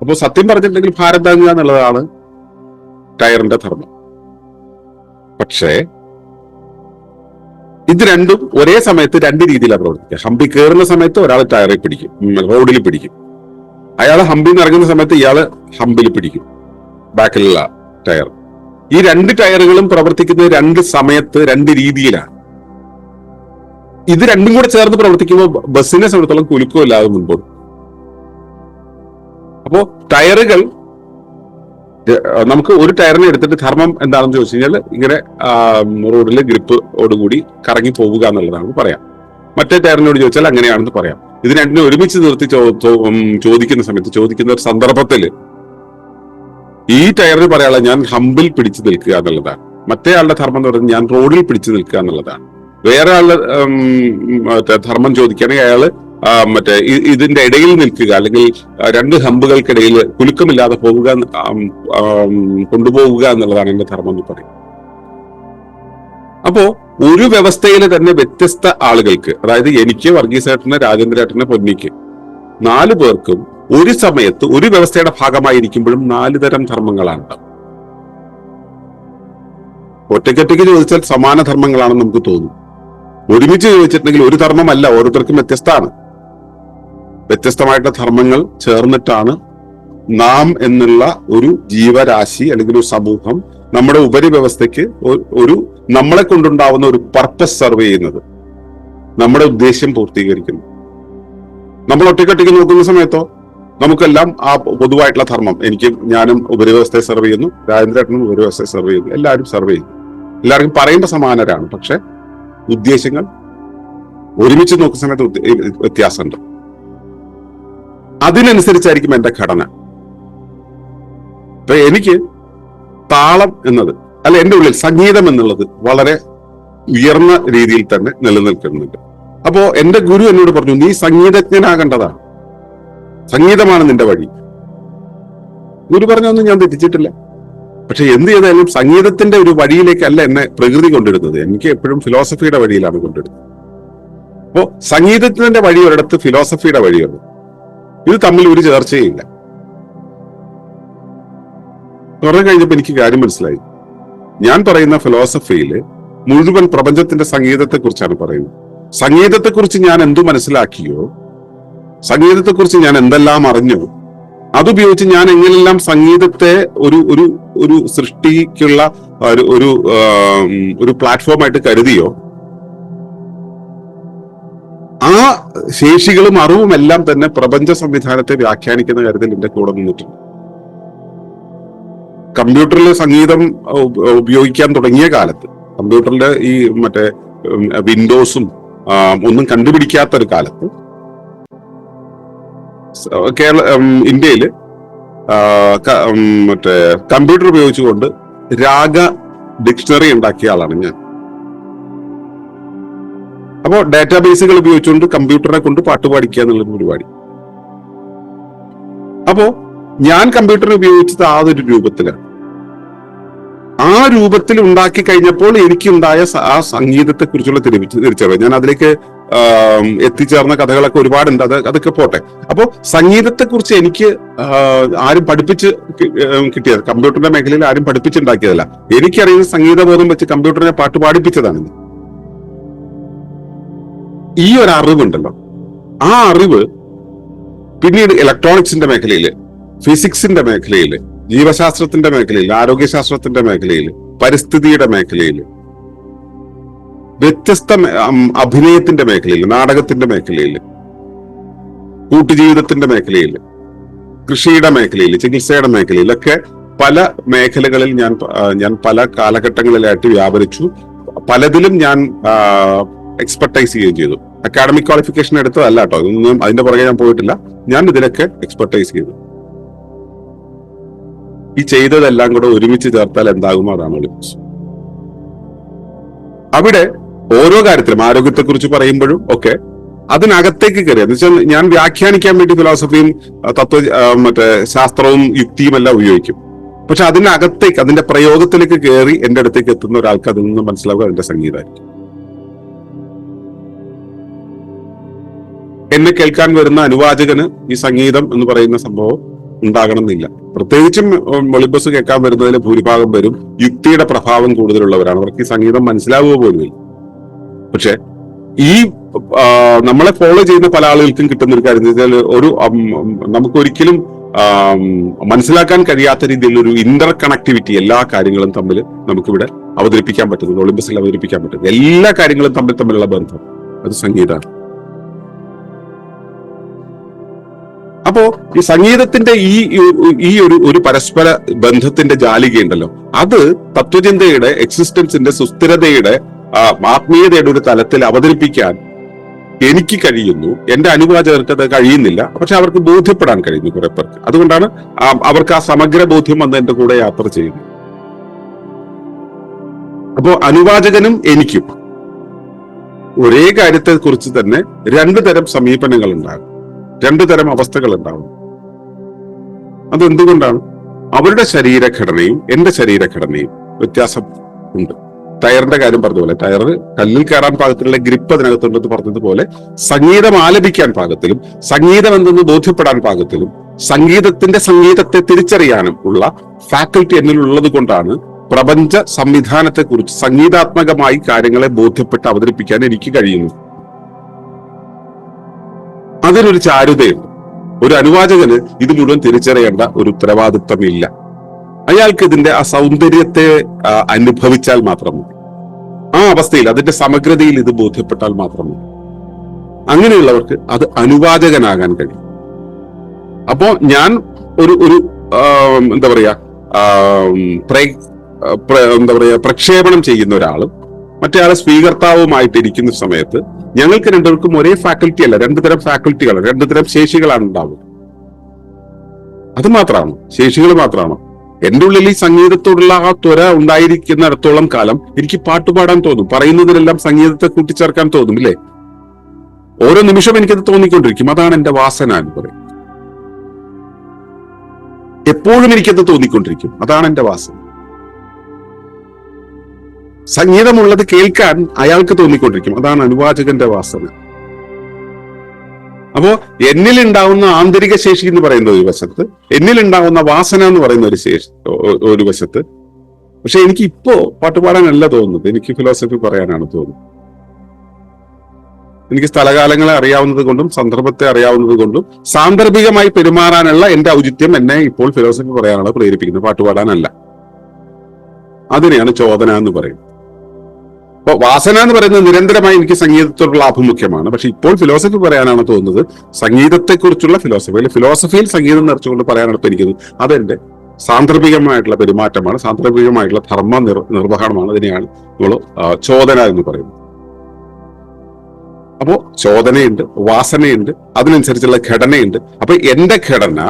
അപ്പൊ സത്യം പറഞ്ഞിട്ടുണ്ടെങ്കിൽ ഭാരം താങ്ങുക എന്നുള്ളതാണ് ടയറിന്റെ ധർമ്മം. പക്ഷേ ഇത് രണ്ടും ഒരേ സമയത്ത് 2 രീതിയിലാണ് പ്രവർത്തിക്കുക. ഹമ്പി കയറുന്ന സമയത്ത് ഒരാൾ ടയറിൽ പിടിക്കും, റോഡിൽ പിടിക്കും. അയാൾ ഹമ്പിൽ നിന്ന് ഇറങ്ങുന്ന സമയത്ത് ഇയാള് ഹമ്പിൽ പിടിക്കും, ബാക്കിലുള്ള ടയർ. ഈ 2 ടയറുകളും പ്രവർത്തിക്കുന്നത് 2 സമയത്ത് 2 രീതിയിലാണ്. ഇത് രണ്ടും കൂടെ ചേർന്ന് പ്രവർത്തിക്കുമ്പോൾ ബസ്സിനെ സംബന്ധിച്ചോളം കുലുക്കമില്ലാതെ മുൻപോട്ട്. അപ്പോ ടയറുകൾ നമുക്ക് ഒരു ടയറിനെ എടുത്തിട്ട് ധർമ്മം എന്താണെന്ന് ചോദിച്ചു കഴിഞ്ഞാൽ ഇങ്ങനെ റോഡിൽ ഗ്രിപ്പോടുകൂടി കറങ്ങി പോവുക എന്നുള്ളതാണ് പറയാം. മറ്റേ ടയറിനോട് ചോദിച്ചാൽ അങ്ങനെയാണെന്ന് പറയാം. ഇത് രണ്ടിനെ ഒരുമിച്ച് നിർത്തി ചോദിക്കുന്ന സമയത്ത്, ചോദിക്കുന്ന ഒരു സന്ദർഭത്തില് ഈ ടയറിന് പറയാനുള്ള ഞാൻ ഹമ്പിൽ പിടിച്ചു നിൽക്കുക എന്നുള്ളതാണ്. മറ്റേ ആളുടെ ധർമ്മം എന്ന് പറയുന്നത് ഞാൻ റോഡിൽ പിടിച്ചു നിൽക്കുക എന്നുള്ളതാണ്. വേറെ ആളുടെ ധർമ്മം ചോദിക്കുകയാണെങ്കിൽ അയാള് ഇതിന്റെ ഇടയിൽ നിൽക്കുക, അല്ലെങ്കിൽ 2 ഹമ്പുകൾക്കിടയിൽ കുലുക്കമില്ലാതെ പോവുക, കൊണ്ടുപോവുക എന്നുള്ളതാണ് എന്റെ ധർമ്മം എന്ന് പറയും. അപ്പോ ഒരു വ്യവസ്ഥയിൽ തന്നെ വ്യത്യസ്ത ആളുകൾക്ക്, അതായത് എനിക്ക്, വർഗീസേട്ടന്, രാജേന്ദ്രേട്ടന്, പൊന്നിക്ക് 4 പേർക്കും ഒരു സമയത്ത് ഒരു വ്യവസ്ഥയുടെ ഭാഗമായിരിക്കുമ്പോഴും 4 തരം ധർമ്മങ്ങളാണ് ഉണ്ടാവും. ഒറ്റയ്ക്കൊറ്റയ്ക്ക് ചോദിച്ചാൽ സമാന ധർമ്മങ്ങളാണെന്ന് നമുക്ക് തോന്നും. ഒരുമിച്ച് ചോദിച്ചിട്ടുണ്ടെങ്കിൽ ഒരു ധർമ്മമല്ല, ഓരോരുത്തർക്കും വ്യത്യസ്തമാണ്. വ്യത്യസ്തമായിട്ടുള്ള ധർമ്മങ്ങൾ ചേർന്നിട്ടാണ് നാം എന്നുള്ള ഒരു ജീവരാശി അല്ലെങ്കിൽ ഒരു സമൂഹം നമ്മുടെ ഉപരിവ്യവസ്ഥയ്ക്ക് ഒരു നമ്മളെ കൊണ്ടുണ്ടാവുന്ന ഒരു പർപ്പസ് സർവ് ചെയ്യുന്നത്, നമ്മുടെ ഉദ്ദേശ്യം പൂർത്തീകരിക്കുന്നു. നമ്മൾ ഒറ്റയ്ക്കൊറ്റയ്ക്ക് നോക്കുന്ന സമയത്തോ നമുക്കെല്ലാം ആ പൊതുവായിട്ടുള്ള ധർമ്മം, ഞാനും ഉപരിവ്യവസ്ഥയെ സെർവ് ചെയ്യുന്നു, രാജേന്ദ്രേട്ടനും ഉപരിവ്യവസ്ഥയെ സെർവ് ചെയ്യുന്നു, എല്ലാവരും സെർവ് ചെയ്യുന്നു. എല്ലാവർക്കും പറയുമ്പോൾ സമാനരാണ്, പക്ഷെ ഉദ്ദേശ്യങ്ങൾ ഒരുമിച്ച് നോക്കുന്ന സമയത്ത് വ്യത്യാസമുണ്ട്. അതിനനുസരിച്ചായിരിക്കും എന്റെ ഘടന. ഇപ്പൊ എനിക്ക് താളം എന്നത്, അല്ല, എന്റെ ഉള്ളിൽ സംഗീതം എന്നുള്ളത് വളരെ ഉയർന്ന രീതിയിൽ തന്നെ നിലനിൽക്കുന്നുണ്ട്. അപ്പോ എന്റെ ഗുരു എന്നോട് പറഞ്ഞു, നീ സംഗീതജ്ഞനാകേണ്ടതാണ്. സംഗീതമാണ് നിന്റെ വഴി. ഗുരു പറഞ്ഞൊന്നും ഞാൻ തെറ്റിച്ചിട്ടില്ല. പക്ഷെ എന്ത് ചെയ്താലും സംഗീതത്തിന്റെ ഒരു വഴിയിലേക്കല്ല എന്നെ പ്രകൃതി കൊണ്ടിടുന്നത്. എനിക്ക് എപ്പോഴും ഫിലോസഫിയുടെ വഴിയിലാണ് കൊണ്ടിടുന്നത്. അപ്പോ സംഗീതത്തിന്റെ വഴി ഒരിടത്ത്, ഫിലോസഫിയുടെ വഴിയുണ്ട്. ഇത് തമ്മിൽ ഒരു ചേർച്ചയില്ല. കുറെ കഴിഞ്ഞപ്പോ എനിക്ക് കാര്യം മനസ്സിലായി. ഞാൻ പറയുന്ന ഫിലോസഫിയില് മുഴുവൻ പ്രപഞ്ചത്തിന്റെ സംഗീതത്തെ കുറിച്ചാണ് പറയുന്നത്. സംഗീതത്തെക്കുറിച്ച് ഞാൻ എന്തു മനസ്സിലാക്കിയോ, സംഗീതത്തെക്കുറിച്ച് ഞാൻ എന്തെല്ലാം അറിഞ്ഞോ, അതുപയോഗിച്ച് ഞാൻ എങ്ങനെല്ലാം സംഗീതത്തെ ഒരു ഒരു ഒരു സൃഷ്ടിക്കുള്ള ഒരു ഒരു പ്ലാറ്റ്ഫോമായിട്ട് കരുതിയോ, ആ ശേഷികളും അറിവും എല്ലാം തന്നെ പ്രപഞ്ച സംവിധാനത്തെ വ്യാഖ്യാനിക്കുന്ന കാര്യത്തിൽ എന്റെ കൂടെ നിന്നിട്ടുണ്ട്. കമ്പ്യൂട്ടറിൽ സംഗീതം ഉപയോഗിക്കാൻ തുടങ്ങിയ കാലത്ത്, കമ്പ്യൂട്ടറിന്റെ ഈ മറ്റേ വിൻഡോസും ഒന്നും കണ്ടുപിടിക്കാത്ത ഒരു കാലത്ത് ഇന്ത്യയില് മറ്റേ കമ്പ്യൂട്ടർ ഉപയോഗിച്ചുകൊണ്ട് രാഗ ഡിക്ഷണറി ഉണ്ടാക്കിയ ആളാണ് ഞാൻ. അപ്പോ ഡാറ്റാബേസുകൾ ഉപയോഗിച്ചുകൊണ്ട് കമ്പ്യൂട്ടറിനെ കൊണ്ട് പാട്ട് പാടിക്കുക എന്നുള്ളൊരു പരിപാടി. അപ്പോ ഞാൻ കമ്പ്യൂട്ടറിനെ ഉപയോഗിച്ചത് ആ ഒരു രൂപത്തിലാണ്. ആ രൂപത്തിൽ ഉണ്ടാക്കി കഴിഞ്ഞപ്പോൾ എനിക്കുണ്ടായ ആ സംഗീതത്തെ കുറിച്ചുള്ള തിരിച്ചറിവ്, ഞാൻ അതിലേക്ക് എത്തിച്ചേർന്ന കഥകളൊക്കെ ഒരുപാടുണ്ട്. അതൊക്കെ പോട്ടെ. അപ്പോ സംഗീതത്തെ കുറിച്ച് എനിക്ക് ആരും പഠിപ്പിച്ച് കിട്ടിയത്, കമ്പ്യൂട്ടറിന്റെ മേഖലയിൽ ആരും പഠിപ്പിച്ചുണ്ടാക്കിയതല്ല. എനിക്കറിയുന്ന സംഗീതബോധം വെച്ച് കമ്പ്യൂട്ടറിനെ പാട്ട് പാടിപ്പിച്ചതാണ്. ഈ ഒരു അറിവുണ്ടല്ലോ, ആ അറിവ് പിന്നീട് ഇലക്ട്രോണിക്സിന്റെ മേഖലയില്, ഫിസിക്സിന്റെ മേഖലയില്, ജീവശാസ്ത്രത്തിന്റെ മേഖലയിൽ, ആരോഗ്യശാസ്ത്രത്തിന്റെ മേഖലയിൽ, പരിസ്ഥിതിയുടെ മേഖലയിൽ, വ്യത്യസ്ത അഭിനയത്തിന്റെ മേഖലയിൽ, നാടകത്തിന്റെ മേഖലയിൽ, കൂട്ടുജീവിതത്തിന്റെ മേഖലയിൽ, കൃഷിയുടെ മേഖലയിൽ, ചികിത്സയുടെ മേഖലയിലൊക്കെ പല മേഖലകളിൽ ഞാൻ പല കാലഘട്ടങ്ങളിലായിട്ട് വ്യാപരിച്ചു. പലതിലും ഞാൻ എക്സ്പെർട്ടൈസ് ചെയ്യുകയും ചെയ്തു. അക്കാഡമിക് ക്വാളിഫിക്കേഷൻ എടുത്തതല്ല കേട്ടോ, ഇതൊന്നും അതിന്റെ പുറകെ ഞാൻ പോയിട്ടില്ല. ഞാൻ ഇതിലൊക്കെ എക്സ്പെർട്ടൈസ് ചെയ്തു. ഈ ചെയ്തതെല്ലാം കൂടെ ഒരുമിച്ച് ചേർത്താൽ എന്താകുമോ അതാണ് ഒളിമ്പിക്സ്. അവിടെ ഓരോ കാര്യത്തിലും, ആരോഗ്യത്തെക്കുറിച്ച് പറയുമ്പോഴും ഒക്കെ അതിനകത്തേക്ക് കയറി, എന്ന് വെച്ചാൽ ഞാൻ വ്യാഖ്യാനിക്കാൻ വേണ്ടി ഫിലോസഫിയും മറ്റേ ശാസ്ത്രവും യുക്തിയും എല്ലാം ഉപയോഗിക്കും. പക്ഷെ അതിനകത്തേക്ക്, അതിന്റെ പ്രയോഗത്തിലേക്ക് കയറി എന്റെ അടുത്തേക്ക് എത്തുന്ന ഒരാൾക്ക് അതിൽ നിന്ന് മനസ്സിലാവുക അതിന്റെ സംഗീതമായിരിക്കും. എന്നെ കേൾക്കാൻ വരുന്ന അനുവാചകന് ഈ സംഗീതം എന്ന് പറയുന്ന സംഭവം ഉണ്ടാകണം എന്നില്ല. പ്രത്യേകിച്ചും ഒളിമ്പസ് കേൾക്കാൻ വരുന്നതിൽ ഭൂരിഭാഗം പേരും യുക്തിയുടെ പ്രഭാവം കൂടുതലുള്ളവരാണ്. അവർക്ക് ഈ സംഗീതം മനസ്സിലാവുക പോലുമില്ല. പക്ഷെ ഈ നമ്മളെ ഫോളോ ചെയ്യുന്ന പല ആളുകൾക്കും കിട്ടുന്ന ഒരു കാര്യം എന്ന് വെച്ചാൽ, നമുക്കൊരിക്കലും മനസ്സിലാക്കാൻ കഴിയാത്ത രീതിയിലുള്ള ഒരു ഇന്റർ കണക്ടിവിറ്റി എല്ലാ കാര്യങ്ങളും തമ്മിൽ നമുക്കിവിടെ അവതരിപ്പിക്കാൻ പറ്റുന്നത്, ഒളിമ്പസിൽ അവതരിപ്പിക്കാൻ പറ്റുന്നത് എല്ലാ കാര്യങ്ങളും തമ്മിലുള്ള ബന്ധം അത് സംഗീതമാണ്. അപ്പോ ഈ സംഗീതത്തിന്റെ ഈ ഒരു പരസ്പര ബന്ധത്തിന്റെ ജാലികയുണ്ടല്ലോ, അത് തത്വചിന്തയുടെ, എക്സിസ്റ്റൻസിന്റെ, സുസ്ഥിരതയുടെ, ആത്മീയതയുടെ ഒരു തലത്തിൽ അവതരിപ്പിക്കാൻ എനിക്ക് കഴിയുന്നു. എന്റെ അനുവാചകർക്ക് അത് കഴിയുന്നില്ല. പക്ഷെ അവർക്ക് ബോധ്യപ്പെടാൻ കഴിയുന്നു കുറെ പേർക്ക്. അതുകൊണ്ടാണ് അവർക്ക് ആ സമഗ്ര ബോധ്യം വന്ന് എന്റെ കൂടെ യാത്ര ചെയ്യുന്നത്. അപ്പോ അനുവാചകനും എനിക്കും ഒരേ കാര്യത്തെ കുറിച്ച് തന്നെ രണ്ടു തരം സമീപനങ്ങൾ ഉണ്ടാകും, രണ്ടു തരം അവസ്ഥകൾ ഉണ്ടാവും. അതെന്തുകൊണ്ടാണ്? അവരുടെ ശരീരഘടനയും എന്റെ ശരീരഘടനയും വ്യത്യാസം ഉണ്ട്. ടയറിന്റെ കാര്യം പറഞ്ഞതുപോലെ, ടയർ കല്ലിൽ കയറാൻ പാകത്തിലുള്ള ഗ്രിപ്പ് അതിനകത്തുണ്ടെന്ന് പറഞ്ഞതുപോലെ, സംഗീതം ആലപിക്കാൻ പാകത്തിലും സംഗീതം എന്തെന്ന് ബോധ്യപ്പെടാൻ പാകത്തിലും സംഗീതത്തെ തിരിച്ചറിയാനും ഉള്ള ഫാക്കൽറ്റി എന്നിലുള്ളത് കൊണ്ടാണ് പ്രപഞ്ച സംവിധാനത്തെ കുറിച്ച് സംഗീതാത്മകമായി കാര്യങ്ങളെ ബോധ്യപ്പെട്ട് അവതരിപ്പിക്കാൻ എനിക്ക് കഴിയുന്നു. അതിനൊരു ചാരുതയുണ്ട്. ഒരു അനുവാചകന് ഇത് മുഴുവൻ തിരിച്ചറിയേണ്ട ഒരു ഉത്തരവാദിത്വമില്ല. അയാൾക്ക് ഇതിന്റെ ആ സൗന്ദര്യത്തെ അനുഭവിച്ചാൽ മാത്രം മതി. ആ അവസ്ഥയിൽ, അതിന്റെ സമഗ്രതയിൽ ഇത് ബോധ്യപ്പെട്ടാൽ മാത്രം മതി. അങ്ങനെയുള്ളവർക്ക് അത് അനുവാചകനാകാൻ കഴിയും. അപ്പോ ഞാൻ ഒരു എന്താ പറയാ പ്രക്ഷേപണം ചെയ്യുന്ന ഒരാളും മറ്റേ ആള് സ്വീകർത്താവുമായിട്ട് ഇരിക്കുന്ന സമയത്ത് ഞങ്ങൾക്ക് രണ്ടുപേർക്കും ഒരേ ഫാക്കൽറ്റി അല്ല, രണ്ടു തരം ഫാക്കൽറ്റികളാണ്, രണ്ടു തരം ശേഷികളാണ് ഉണ്ടാവുക. അത് മാത്രമാണ്, ശേഷികൾ മാത്രമാണ്. എന്റെ ഉള്ളിൽ ഈ സംഗീതത്തോടുള്ള ആ ത്വര ഉണ്ടായിരിക്കുന്നിടത്തോളം കാലം എനിക്ക് പാട്ടുപാടാൻ തോന്നും, പറയുന്നതിനെല്ലാം സംഗീതത്തെ കൂട്ടിച്ചേർക്കാൻ തോന്നും, ഇല്ലേ? ഓരോ നിമിഷം എനിക്കത് തോന്നിക്കൊണ്ടിരിക്കും. അതാണ് എന്റെ വാസന എന്ന് പറയും. എപ്പോഴും എനിക്കത് തോന്നിക്കൊണ്ടിരിക്കും. അതാണ് എന്റെ വാസന. സംഗീതമുള്ളത് കേൾക്കാൻ അയാൾക്ക് തോന്നിക്കൊണ്ടിരിക്കും. അതാണ് അനുവാചകന്റെ വാസന. അപ്പോ എന്നിലുണ്ടാവുന്ന ആന്തരിക ശേഷി എന്ന് പറയുന്ന ഒരു വശത്ത്, എന്നിലുണ്ടാവുന്ന വാസന എന്ന് പറയുന്ന ഒരു വശത്ത്. പക്ഷെ എനിക്ക് ഇപ്പോ പാട്ടുപാടാനല്ല തോന്നുന്നത്, എനിക്ക് ഫിലോസഫി പറയാനാണ് തോന്നുന്നത്. എനിക്ക് സ്ഥലകാലങ്ങളെ അറിയാവുന്നത് കൊണ്ടും സന്ദർഭത്തെ അറിയാവുന്നത് കൊണ്ടും സാന്ദർഭികമായി പെരുമാറാനുള്ള എന്റെ ഔചിത്യം എന്നെ ഇപ്പോൾ ഫിലോസഫി പറയാനാണ് പ്രേരിപ്പിക്കുന്നത്, പാട്ടുപാടാനല്ല. അതിനെയാണ് ചോദന എന്ന് പറയുന്നത്. അപ്പൊ വാസന എന്ന് പറയുന്നത് നിരന്തരമായി എനിക്ക് സംഗീതത്തോടുള്ള ആഭിമുഖ്യമാണ്. പക്ഷെ ഇപ്പോൾ ഫിലോസഫി പറയാനാണ് തോന്നുന്നത്, സംഗീതത്തെക്കുറിച്ചുള്ള ഫിലോസഫി, അല്ലെങ്കിൽ ഫിലോസഫിയിൽ സംഗീതം നിറച്ചുകൊണ്ട് പറയാനാണ് ഇരിക്കുന്നത്. അതെന്റെ സാന്ദർഭികമായിട്ടുള്ള പെരുമാറ്റമാണ്, സാന്ദർഭികമായിട്ടുള്ള ധർമ്മ നിർവഹണമാണ്. അതിനെയാണ് നമ്മൾ ചോദന എന്ന് പറയുന്നത്. അപ്പോ ചോദനയുണ്ട്, വാസനയുണ്ട്, അതിനനുസരിച്ചുള്ള ഘടനയുണ്ട്. അപ്പൊ എന്റെ ഘടന,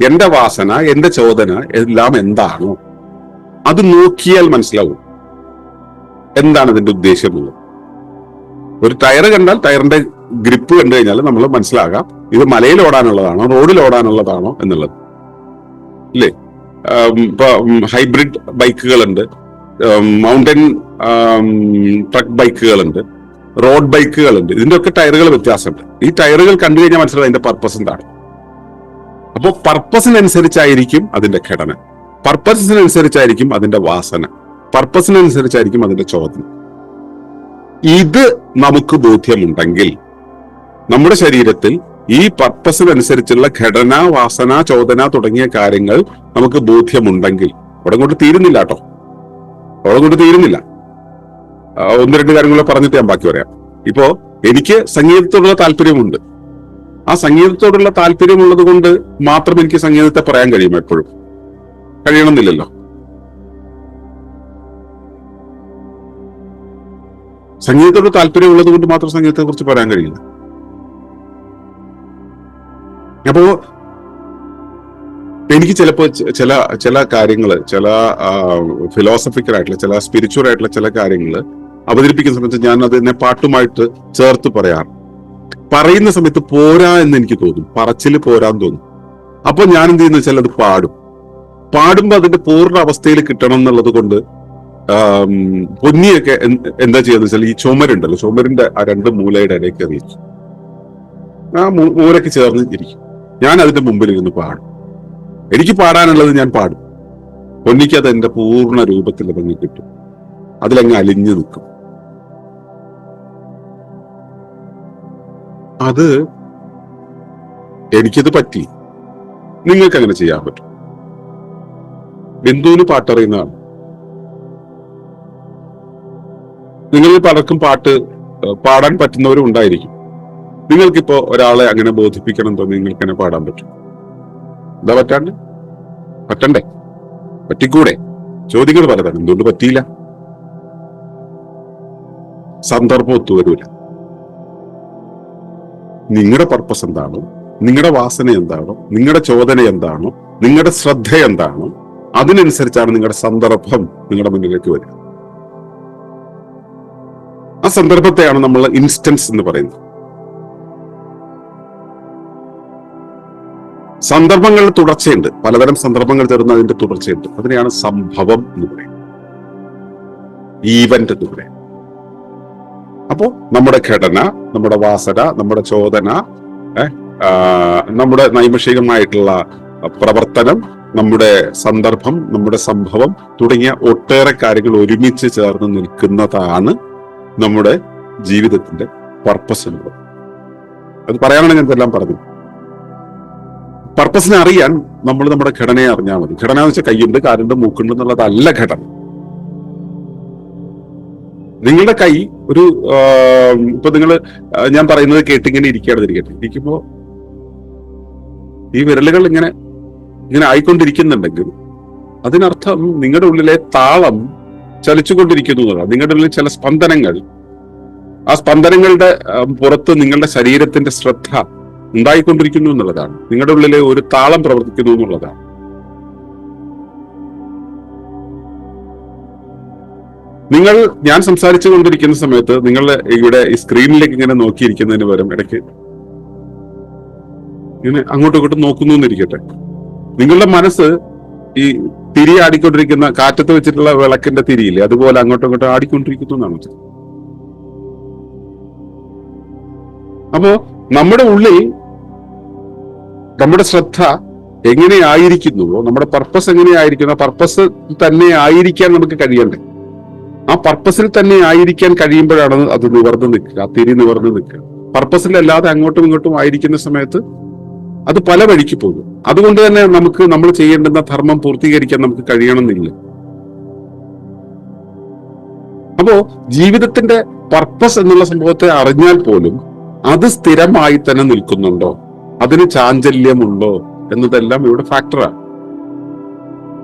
എന്റെ വാസന, എന്റെ ചോദന എല്ലാം എന്താണോ അത് നോക്കിയാൽ മനസ്സിലാവും എന്താണ് ഇതിന്റെ ഉദ്ദേശമുള്ളത്. ഒരു ടയർ കണ്ടാൽ ടയറിന്റെ ഗ്രിപ്പ് കണ്ടു കഴിഞ്ഞാൽ നമ്മൾ മനസ്സിലാകാം ഇത് മലയിൽ ഓടാനുള്ളതാണോ റോഡിൽ ഓടാനുള്ളതാണോ എന്നുള്ളത്, ഇല്ലേ? ഇപ്പൊ ഹൈബ്രിഡ് ബൈക്കുകളുണ്ട്, മൗണ്ടൻ ട്രക്ക് ബൈക്കുകളുണ്ട്, റോഡ് ബൈക്കുകളുണ്ട്. ഇതിന്റെ ഒക്കെ ടയറുകൾ വ്യത്യാസമുണ്ട്. ഈ ടയറുകൾ കണ്ടു കഴിഞ്ഞാൽ മനസ്സിലാവും അതിന്റെ പർപ്പസ് എന്താണ്. അപ്പോൾ പർപ്പസിനനുസരിച്ചായിരിക്കും അതിന്റെ ഘടന, പർപ്പസിനനുസരിച്ചായിരിക്കും അതിന്റെ വാസന, പർപ്പസിനനുസരിച്ചായിരിക്കും അതിന്റെ ചോദന. ഇത് നമുക്ക് ബോധ്യമുണ്ടെങ്കിൽ, നമ്മുടെ ശരീരത്തിൽ ഈ പർപ്പസിനനുസരിച്ചുള്ള ഘടന, വാസന, ചോദന തുടങ്ങിയ കാര്യങ്ങൾ നമുക്ക് ബോധ്യമുണ്ടെങ്കിൽ, അവിടെ കൊണ്ട് തീരുന്നില്ല കേട്ടോ, അവിടെ കൊണ്ട് തീരുന്നില്ല. ഒന്ന് രണ്ട് കാര്യങ്ങൾ പറഞ്ഞിട്ട് ഞാൻ ബാക്കി പറയാം. ഇപ്പോ എനിക്ക് സംഗീതത്തോടുള്ള താല്പര്യമുണ്ട്. ആ സംഗീതത്തോടുള്ള താല്പര്യമുള്ളത് കൊണ്ട് മാത്രം എനിക്ക് സംഗീതത്തെ പറയാൻ കഴിയും. എപ്പോഴും കഴിയണമെന്നില്ലല്ലോ. സംഗീതത്തോട് താല്പര്യമുള്ളത് കൊണ്ട് മാത്രം സംഗീതത്തെ കുറിച്ച് പറയാൻ കഴിയില്ല. അപ്പോ എനിക്ക് ചിലപ്പോ ചില കാര്യങ്ങള്, ചില ഫിലോസഫിക്കൽ ചില സ്പിരിച്വൽ ആയിട്ടുള്ള ചില കാര്യങ്ങൾ അവതരിപ്പിക്കുന്ന സമയത്ത് ഞാൻ അതിനെ പാട്ടുമായിട്ട് ചേർത്ത് പറയുന്ന സമയത്ത് പോരാ എന്ന് എനിക്ക് തോന്നും, പറച്ചില് പോരാന്ന് തോന്നും. അപ്പൊ ഞാൻ എന്ത് ചെയ്യുന്ന വെച്ചാൽ അത് പാടുമ്പോ അതിന്റെ പൂർണ്ണ അവസ്ഥയിൽ കിട്ടണം എന്നുള്ളത് കൊണ്ട് പൊന്നിയൊക്കെ എന്താ ചെയ്യുന്നത് വെച്ചാൽ ഈ ചുമരുണ്ടല്ലോ, ചുമരിന്റെ ആ രണ്ട് മൂലയുടെ ഇടയ്ക്ക് എറിയിക്കും, ആ മൂലയ്ക്ക് ചേർന്ന് ഇരിക്കും. ഞാൻ അതിന്റെ മുമ്പിൽ ഇരുന്ന് പാടും. എനിക്ക് പാടാനുള്ളത് ഞാൻ പാടും. പൊന്നിക്ക് അത് എന്റെ പൂർണ്ണ രൂപത്തിൽ അതങ്ങ് കിട്ടും, അതിലങ്ങ് അലിഞ്ഞു നിൽക്കും. അത് എനിക്കത് പറ്റി, നിങ്ങൾക്ക് അങ്ങനെ ചെയ്യാൻ പറ്റും. ബിന്ദുവിന് പാട്ടറിയുന്നതാണ്. നിങ്ങൾ പലർക്കും പാട്ട് പാടാൻ പറ്റുന്നവരും ഉണ്ടായിരിക്കും. നിങ്ങൾക്കിപ്പോ ഒരാളെ അങ്ങനെ ബോധിപ്പിക്കണം തോന്നി നിങ്ങൾക്ക് തന്നെ പാടാൻ പറ്റും. എന്താ പറ്റണ്ടേ? പറ്റിക്കൂടെ? ചോദ്യങ്ങൾ പലതാണ്. എന്തുകൊണ്ട് പറ്റിയില്ല? സന്ദർഭം ഒത്തുവരൂല. നിങ്ങളുടെ പർപ്പസ് എന്താണോ, നിങ്ങളുടെ വാസന എന്താണോ, നിങ്ങളുടെ ചോദന എന്താണോ, നിങ്ങളുടെ ശ്രദ്ധ എന്താണോ, അതിനനുസരിച്ചാണ് നിങ്ങളുടെ സന്ദർഭം നിങ്ങളുടെ മുന്നിലേക്ക് വരിക. ആ സന്ദർഭത്തെയാണ് നമ്മൾ ഇൻസ്റ്റൻസ് എന്ന് പറയുന്നത്. സന്ദർഭങ്ങളുടെ തുടർച്ചയുണ്ട്, പലതരം സന്ദർഭങ്ങൾ തരുന്ന അതിന്റെ തുടർച്ചയുണ്ട്. അതിനെയാണ് സംഭവം എന്ന് പറയുന്നത്, ഈവന്റ് എന്ന് പറയുന്നത്. അപ്പോ നമ്മുടെ ഘടന, നമ്മുടെ വാസന, നമ്മുടെ ചോദന, നമ്മുടെ നൈമിഷികമായിട്ടുള്ള പ്രവർത്തനം, നമ്മുടെ സന്ദർഭം, നമ്മുടെ സംഭവം തുടങ്ങിയ ഒട്ടേറെ കാര്യങ്ങൾ ഒരുമിച്ച് ചേർന്ന് നിൽക്കുന്നതാണ് നമ്മുടെ ജീവിതത്തിന്റെ പർപ്പസ് എന്നുള്ളത്. അത് പറയാനാണ് ഞാൻ ഇതെല്ലാം പറഞ്ഞു. പർപ്പസിനെ അറിയാൻ നമ്മൾ നമ്മുടെ ഘടനയെ അറിഞ്ഞാൽ മതി. ഘടന എന്ന് വെച്ചാൽ കൈയുണ്ട്, കാലുണ്ട്, മൂക്കുണ്ട് എന്നുള്ളതല്ല ഘടന. നിങ്ങളുടെ കൈ ഒരു ഇപ്പൊ ഞാൻ പറയുന്നത് കേട്ടിങ്ങനെ ഇരിക്കുമ്പോ ഈ വിരലുകൾ ഇങ്ങനെ ആയിക്കൊണ്ടിരിക്കുന്നുണ്ടെങ്കിൽ അതിനർത്ഥം നിങ്ങളുടെ ഉള്ളിലെ താളം ചലിച്ചുകൊണ്ടിരിക്കുന്നു എന്നതാണ്. നിങ്ങളുടെ ഉള്ളിൽ ചില സ്പന്ദനങ്ങൾ, ആ സ്പന്ദനങ്ങളുടെ പുറത്ത് നിങ്ങളുടെ ശരീരത്തിന്റെ ശ്രദ്ധ ഉണ്ടായിക്കൊണ്ടിരിക്കുന്നു എന്നുള്ളതാണ്. നിങ്ങളുടെ ഉള്ളിലെ ഒരു താളം പ്രവർത്തിക്കുന്നു എന്നുള്ളതാണ്. ഞാൻ സംസാരിച്ചു കൊണ്ടിരിക്കുന്ന സമയത്ത് നിങ്ങൾ ഇവിടെ ഈ സ്ക്രീനിലേക്ക് ഇങ്ങനെ നോക്കിയിരിക്കുന്നതിന് പകരം ഇടയ്ക്ക് ഇങ്ങനെ അങ്ങോട്ടും ഇങ്ങോട്ടും നോക്കുന്നു എന്നിരിക്കട്ടെ. നിങ്ങളുടെ മനസ്സ് ഈ തിരി ആടിക്കൊണ്ടിരിക്കുന്ന, കാറ്റത്ത് വെച്ചിട്ടുള്ള വിളക്കിന്റെ തിരിയില്ലേ, അതുപോലെ അങ്ങോട്ടും ഇങ്ങോട്ടും ആടിക്കൊണ്ടിരിക്കുന്നു എന്നാണ്. അപ്പോ നമ്മുടെ ഉള്ളിൽ നമ്മുടെ ശ്രദ്ധ എങ്ങനെയായിരിക്കുന്നുവോ, നമ്മുടെ പർപ്പസ് എങ്ങനെയായിരിക്കുന്നു, ആ പർപ്പസ് തന്നെ ആയിരിക്കാൻ നമുക്ക് കഴിയണ്ടേ. ആ പർപ്പസിൽ തന്നെ ആയിരിക്കാൻ കഴിയുമ്പോഴാണ് അത് നിവർന്ന് നിൽക്കുക, ആ തിരി നിവർന്ന് നിൽക്കുക. പർപ്പസിലല്ലാതെ അങ്ങോട്ടും ഇങ്ങോട്ടും ആയിരിക്കുന്ന സമയത്ത് അത് പല വഴിക്ക് പോകും. അതുകൊണ്ട് തന്നെ നമ്മൾ ചെയ്യേണ്ടുന്ന ധർമ്മം പൂർത്തീകരിക്കാൻ നമുക്ക് കഴിയണമെന്നില്ല. അപ്പോ ജീവിതത്തിന്റെ പർപ്പസ് എന്നുള്ള സംഭവത്തെ അറിഞ്ഞാൽ പോലും അത് സ്ഥിരമായി തന്നെ നിൽക്കുന്നുണ്ടോ, അതിന് ചാഞ്ചല്യമുണ്ടോ എന്നതെല്ലാം ഇവിടെ ഫാക്ടറാണ്.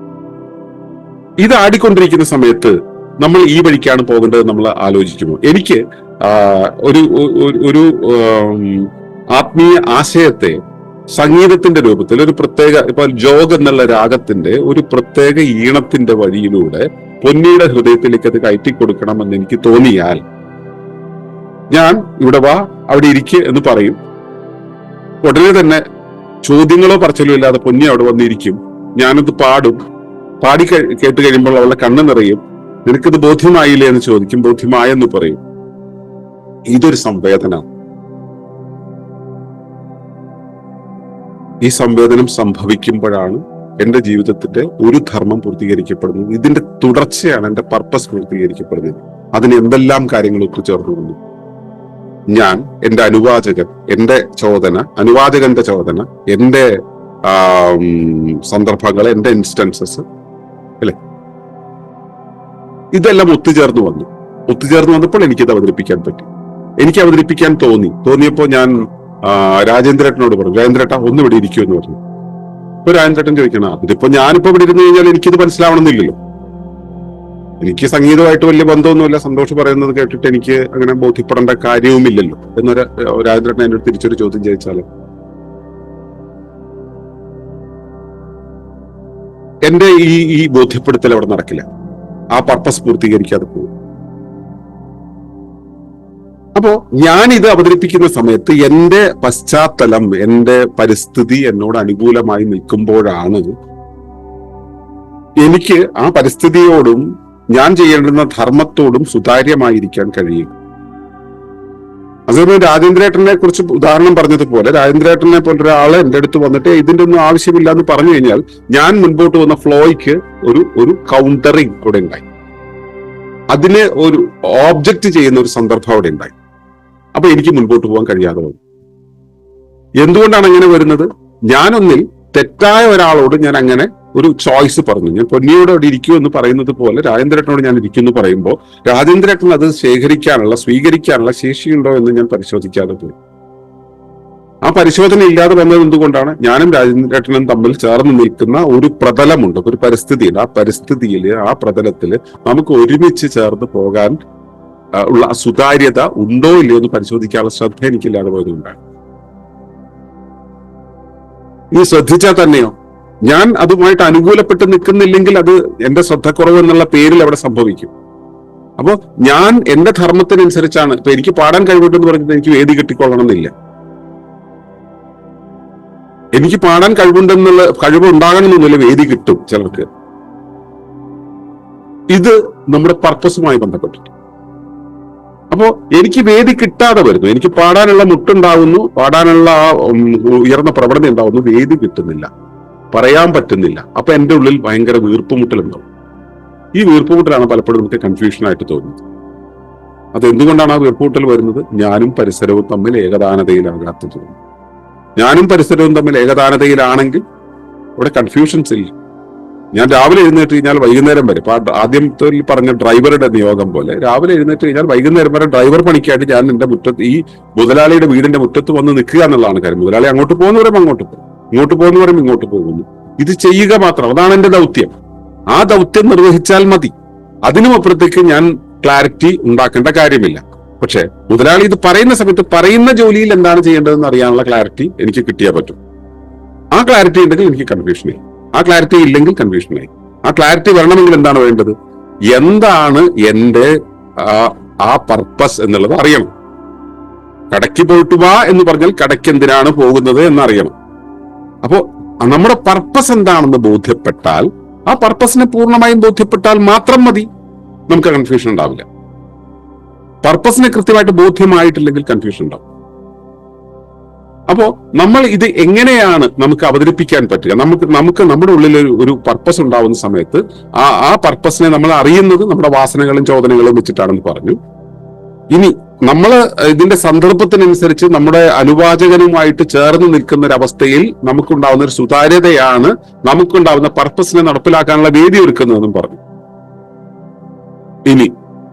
ഇത് ആടിക്കൊണ്ടിരിക്കുന്ന സമയത്ത് നമ്മൾ ഈ വഴിക്കാണ് പോകേണ്ടത് നമ്മൾ ആലോചിക്കുമോ? എനിക്ക് ഒരു ആത്മീയ ആശയത്തെ സംഗീതത്തിന്റെ രൂപത്തിൽ ഒരു പ്രത്യേക, ഇപ്പൊ ജോഗ് എന്നുള്ള രാഗത്തിന്റെ ഒരു പ്രത്യേക ഈണത്തിന്റെ വഴിയിലൂടെ പൊന്നിയുടെ ഹൃദയത്തിലേക്ക് അത് കയറ്റിക്കൊടുക്കണമെന്ന് എനിക്ക് തോന്നിയാൽ ഞാൻ ഇവിടെ വാ, അവിടെ ഇരിക്കുക എന്ന് പറയും. ഉടനെ തന്നെ ചോദ്യങ്ങളോ പറച്ചിലോ ഇല്ലാതെ പൊന്നി അവിടെ വന്നിരിക്കും. ഞാനത് പാടും. പാടി കേട്ട് കഴിയുമ്പോൾ അവളുടെ കണ്ണ് നിറയും. നിനക്കിത് ബോധ്യമായില്ലേ എന്ന് ചോദിക്കും. ബോധ്യമായെന്ന് പറയും. ഇതൊരു സംവേദന. ഈ സംവേദനം സംഭവിക്കുമ്പോഴാണ് എന്റെ ജീവിതത്തിന്റെ ഒരു ധർമ്മം പൂർത്തീകരിക്കപ്പെടുന്നത്. ഇതിന്റെ തുടർച്ചയാണ് എന്റെ പർപ്പസ് പൂർത്തീകരിക്കപ്പെടുന്നത്. അതിന് എന്തെല്ലാം കാര്യങ്ങൾ ഒത്തുചേർന്നു വന്നു. ഞാൻ, എന്റെ അനുവാചകൻ, എന്റെ ചോദന, അനുവാചകന്റെ ചോദന, എന്റെ സന്ദർഭങ്ങൾ, എന്റെ ഇൻസ്റ്റൻസസ്, അല്ലെ, ഇതെല്ലാം ഒത്തുചേർന്ന് വന്നപ്പോൾ എനിക്കിത് അവതരിപ്പിക്കാൻ പറ്റി. എനിക്ക് അവതരിപ്പിക്കാൻ തോന്നിയപ്പോ ഞാൻ രാജേന്ദ്രേട്ടനോട് പറഞ്ഞു, രാജേന്ദ്രേട്ട ഒന്ന് ഇവിടെ ഇരിക്കൂ എന്ന് പറഞ്ഞു. ഇപ്പൊ രാജേന്ദ്രേട്ടൻ ചോദിക്കണം, അതിപ്പോ ഞാനിപ്പോ ഇവിടെ ഇരുന്ന് കഴിഞ്ഞാൽ എനിക്കിത് മനസ്സിലാവണമെന്നില്ലല്ലോ. എനിക്ക് സംഗീതമായിട്ട് വലിയ ബന്ധമൊന്നുമില്ല. സന്തോഷം പറയുന്നത് കേട്ടിട്ട് എനിക്ക് അങ്ങനെ ബോധ്യപ്പെടേണ്ട കാര്യവുമില്ലല്ലോ എന്നൊരു രാജേന്ദ്രേട്ടൻ എന്നോട് തിരിച്ചൊരു ചോദ്യം ചോദിച്ചാല് എന്റെ ഈ ബോധ്യപ്പെടുത്തൽ അവിടെ നടക്കില്ല. ആ പർപ്പസ് പൂർത്തീകരിക്കാതെ പോകും. അപ്പോ ഞാൻ ഇത് അവതരിപ്പിക്കുന്ന സമയത്ത് എന്റെ പശ്ചാത്തലം, എന്റെ പരിസ്ഥിതി എന്നോട് അനുകൂലമായി നിൽക്കുമ്പോഴാണ് എനിക്ക് ആ പരിസ്ഥിതിയോടും ഞാൻ ചെയ്യേണ്ടുന്ന ധർമ്മത്തോടും സുതാര്യമായിരിക്കാൻ കഴിയും. അതേപോലെ രാജേന്ദ്രേട്ടനെ കുറിച്ച് ഉദാഹരണം പറഞ്ഞതുപോലെ, രാജേന്ദ്രേട്ടനെ പോലെ ഒരാള് എന്റെ അടുത്ത് വന്നിട്ട് ഇതിന്റെ ഒന്നും ആവശ്യമില്ല എന്ന് പറഞ്ഞു കഴിഞ്ഞാൽ ഞാൻ മുൻപോട്ട് വന്ന ഫ്ലോയ്ക്ക് ഒരു കൗണ്ടറിങ് അവിടെ ഉണ്ടായി. അതിനെ ഒരു ഓബ്ജക്റ്റ് ചെയ്യുന്ന ഒരു സന്ദർഭം അവിടെ ഉണ്ടായി. അപ്പൊ എനിക്ക് മുൻപോട്ട് പോകാൻ കഴിയാതെ വന്നു. എന്തുകൊണ്ടാണ് അങ്ങനെ വരുന്നത്? ഞാനൊന്നിൽ തെറ്റായ ഒരാളോട് ഞാൻ അങ്ങനെ ഒരു ചോയ്സ് പറഞ്ഞു. ഞാൻ പൊന്നിയോട് അവിടെ ഇരിക്കൂ എന്ന് പറയുന്നത് പോലെ രാജേന്ദ്രേട്ടനോട് ഞാൻ ഇരിക്കുന്നു പറയുമ്പോൾ രാജേന്ദ്രേട്ടൻ അത് സ്വീകരിക്കാനുള്ള ശേഷിയുണ്ടോ എന്ന് ഞാൻ പരിശോധിക്കാതെ പോയി. ആ പരിശോധന ഇല്ലാതെ വന്നത് എന്തുകൊണ്ടാണ്? ഞാനും രാജേന്ദ്രേട്ടനും തമ്മിൽ ചേർന്ന് നിൽക്കുന്ന ഒരു പ്രതലമുണ്ട്, ഒരു പരിസ്ഥിതിയുണ്ട്. ആ പരിസ്ഥിതിയില്, ആ പ്രതലത്തില് നമുക്ക് ഒരുമിച്ച് ചേർന്ന് പോകാൻ ഉള്ള സുതാര്യത ഉണ്ടോ ഇല്ലയോ എന്ന് പരിശോധിക്കാനുള്ള ശ്രദ്ധ എനിക്കില്ലാതെ പോയതുകൊണ്ടാണ്. ഈ ശ്രദ്ധിച്ചാൽ തന്നെയോ ഞാൻ അതുമായിട്ട് അനുകൂലപ്പെട്ട് നിൽക്കുന്നില്ലെങ്കിൽ അത് എന്റെ ശ്രദ്ധക്കുറവ് എന്നുള്ള പേരിൽ അവിടെ സംഭവിക്കും. അപ്പോ ഞാൻ എന്റെ ധർമ്മത്തിനനുസരിച്ചാണ്. ഇപ്പൊ എനിക്ക് പാടാൻ കഴിവുണ്ടെന്ന് പറഞ്ഞിട്ട് എനിക്ക് വേദി കിട്ടിക്കൊള്ളണമെന്നില്ല. എനിക്ക് പാടാൻ കഴിവ് ഉണ്ടാകണമെന്നൊന്നുമില്ല, വേദി കിട്ടും ചിലർക്ക്. ഇത് നമ്മുടെ പർപ്പസുമായി ബന്ധപ്പെട്ടിട്ട്. അപ്പോ എനിക്ക് വേദി കിട്ടാതെ വരുന്നു, എനിക്ക് പാടാനുള്ള മുട്ടുണ്ടാവുന്നു, പാടാനുള്ള ഉയർന്ന പ്രവണത ഉണ്ടാവുന്നു, വേദി കിട്ടുന്നില്ല, പറയാൻ പറ്റുന്നില്ല. അപ്പൊ എന്റെ ഉള്ളിൽ ഭയങ്കര വീർപ്പുമുട്ടലുണ്ടാവും. ഈ വീർപ്പുമുട്ടലാണ് പലപ്പോഴും നമുക്ക് കൺഫ്യൂഷനായിട്ട് തോന്നുന്നത്. അത് എന്തുകൊണ്ടാണ് ആ വീർപ്പുമുട്ടൽ വരുന്നത്? ഞാനും പരിസരവും തമ്മിൽ ഏകദാനതയിലാകാത്തത്. ഞാനും പരിസരവും തമ്മിൽ ഏകദാനതയിലാണെങ്കിൽ ഇവിടെ കൺഫ്യൂഷൻസ് ഇല്ല. ഞാൻ രാവിലെ എഴുന്നേറ്റ് കഴിഞ്ഞാൽ വൈകുന്നേരം വരെ, ഇപ്പൊ ആദ്യത്തെ പറഞ്ഞ ഡ്രൈവറുടെ നിയോഗം പോലെ, രാവിലെ എഴുന്നേറ്റ് കഴിഞ്ഞാൽ വൈകുന്നേരം വരെ ഡ്രൈവർ പണിക്കായിട്ട് ഞാൻ എന്റെ മുറ്റത്ത്, ഈ മുതലാളിയുടെ വീടിന്റെ മുറ്റത്ത് വന്ന് നിൽക്കുക എന്നുള്ളതാണ് കാര്യം. മുതലാളി അങ്ങോട്ട് പോകുന്നവരും അങ്ങോട്ട് പോകും, ഇങ്ങോട്ട് പോകുന്നവരും ഇങ്ങോട്ട് പോകുന്നു. ഇത് ചെയ്യുക മാത്രം, അതാണ് എന്റെ ദൗത്യം. ആ ദൗത്യം നിർവഹിച്ചാൽ മതി. അതിനും അപ്പുറത്തേക്ക് ഞാൻ ക്ലാരിറ്റി ഉണ്ടാക്കേണ്ട കാര്യമില്ല. പക്ഷെ മുതലാളി ഇത് പറയുന്ന സമയത്ത് പറയുന്ന ജോലിയിൽ എന്താണ് ചെയ്യേണ്ടതെന്ന് അറിയാനുള്ള ക്ലാരിറ്റി എനിക്ക് കിട്ടിയാൽ പറ്റും. ആ ക്ലാരിറ്റി ഉണ്ടെങ്കിൽ എനിക്ക് കൺഫ്യൂഷനായി. ആ ക്ലാരിറ്റി ഇല്ലെങ്കിൽ കൺഫ്യൂഷനായി. ആ ക്ലാരിറ്റി വരണമെങ്കിൽ എന്താണ് വേണ്ടത്? എന്താണ് എന്റെ ആ പർപ്പസ് എന്നുള്ളത് അറിയണം. കടയ്ക്ക് പോയിട്ട് വാ എന്ന് പറഞ്ഞാൽ കടയ്ക്ക് എന്തിനാണ് പോകുന്നത് എന്നറിയണം. അപ്പോ നമ്മുടെ പർപ്പസ് എന്താണെന്ന് ബോധ്യപ്പെട്ടാൽ, ആ പർപ്പസിനെ പൂർണ്ണമായും ബോധ്യപ്പെട്ടാൽ മാത്രം മതി, നമുക്ക് കൺഫ്യൂഷൻ ഉണ്ടാവില്ല. പർപ്പസിനെ കൃത്യമായിട്ട് ബോധ്യമായിട്ടില്ലെങ്കിൽ കൺഫ്യൂഷൻ ഉണ്ടാവും. അപ്പോ നമ്മൾ ഇത് എങ്ങനെയാണ് നമുക്ക് അവതരിപ്പിക്കാൻ പറ്റുക? നമുക്ക് നമ്മുടെ ഉള്ളിൽ ഒരു പർപ്പസ് ഉണ്ടാവുന്ന സമയത്ത് ആ പർപ്പസിനെ നമ്മൾ അറിയുന്നത് നമ്മുടെ വാസനകളും ചോദനകളും വെച്ചിട്ടാണെന്ന് പറഞ്ഞു. ഇനി നമ്മൾ ഇതിന്റെ സന്ദർഭത്തിനനുസരിച്ച് നമ്മുടെ അനുവാചകനുമായിട്ട് ചേർന്ന് നിൽക്കുന്ന ഒരു അവസ്ഥയിൽ നമുക്കുണ്ടാവുന്ന ഒരു സുതാര്യതയാണ് നമുക്കുണ്ടാവുന്ന പർപ്പസിനെ നടപ്പിലാക്കാനുള്ള വേദി ഒരുക്കുന്നതെന്നും പറഞ്ഞു. ഇനി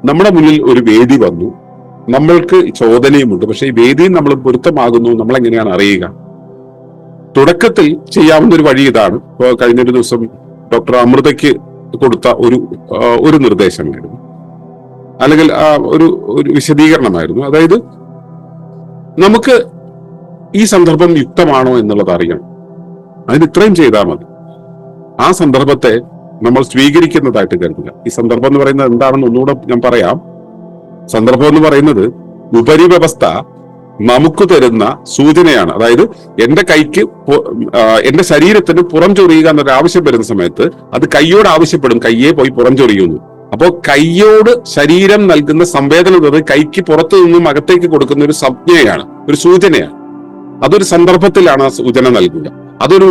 നമ്മുടെ മുന്നിൽ ഒരു വേദി വന്നു, നമ്മൾക്ക് ചോദനയുമുണ്ട്, പക്ഷെ ഈ വേദിയും നമ്മൾ പൊരുത്തമാകുന്നു നമ്മൾ എങ്ങനെയാണ് അറിയുക? തുടക്കത്തിൽ ചെയ്യാവുന്ന ഒരു വഴി ഇതാണ്. ഇപ്പോ കഴിഞ്ഞൊരു ദിവസം ഡോക്ടർ അമൃതയ്ക്ക് കൊടുത്ത ഒരു നിർദ്ദേശമായിരുന്നു, അല്ലെങ്കിൽ ഒരു വിശദീകരണമായിരുന്നു. അതായത് നമുക്ക് ഈ സന്ദർഭം യുക്തമാണോ എന്നുള്ളത് അറിയണം. അതിന് ഇത്രയും ചെയ്താൽ മതി. ആ സന്ദർഭത്തെ നമ്മൾ സ്വീകരിക്കുന്നതായിട്ട് കരുതുക. ഈ സന്ദർഭം എന്ന് പറയുന്നത് എന്താണെന്ന് ഒന്നുകൂടെ ഞാൻ പറയാം. സന്ദർഭം എന്ന് പറയുന്നത് ഉപരിവ്യവസ്ഥ നമുക്ക് തരുന്ന സൂചനയാണ്. അതായത് എന്റെ കൈക്ക് എന്റെ ശരീരത്തിന് പുറം ചൊറിയുക എന്നൊരു ആവശ്യം വരുന്ന സമയത്ത് അത് കൈയോട് ആവശ്യപ്പെടും, കയ്യെ പോയി പുറം ചൊറിയുന്നു. അപ്പോ കൈയോട് ശരീരം നൽകുന്ന സംവേദന കൈക്ക് പുറത്തു നിന്നും അകത്തേക്ക് കൊടുക്കുന്ന ഒരു സംജ്ഞയാണ്, ഒരു സൂചനയാണ്. അതൊരു സന്ദർഭത്തിലാണ് ആ സൂചന നൽകുക. അതൊരു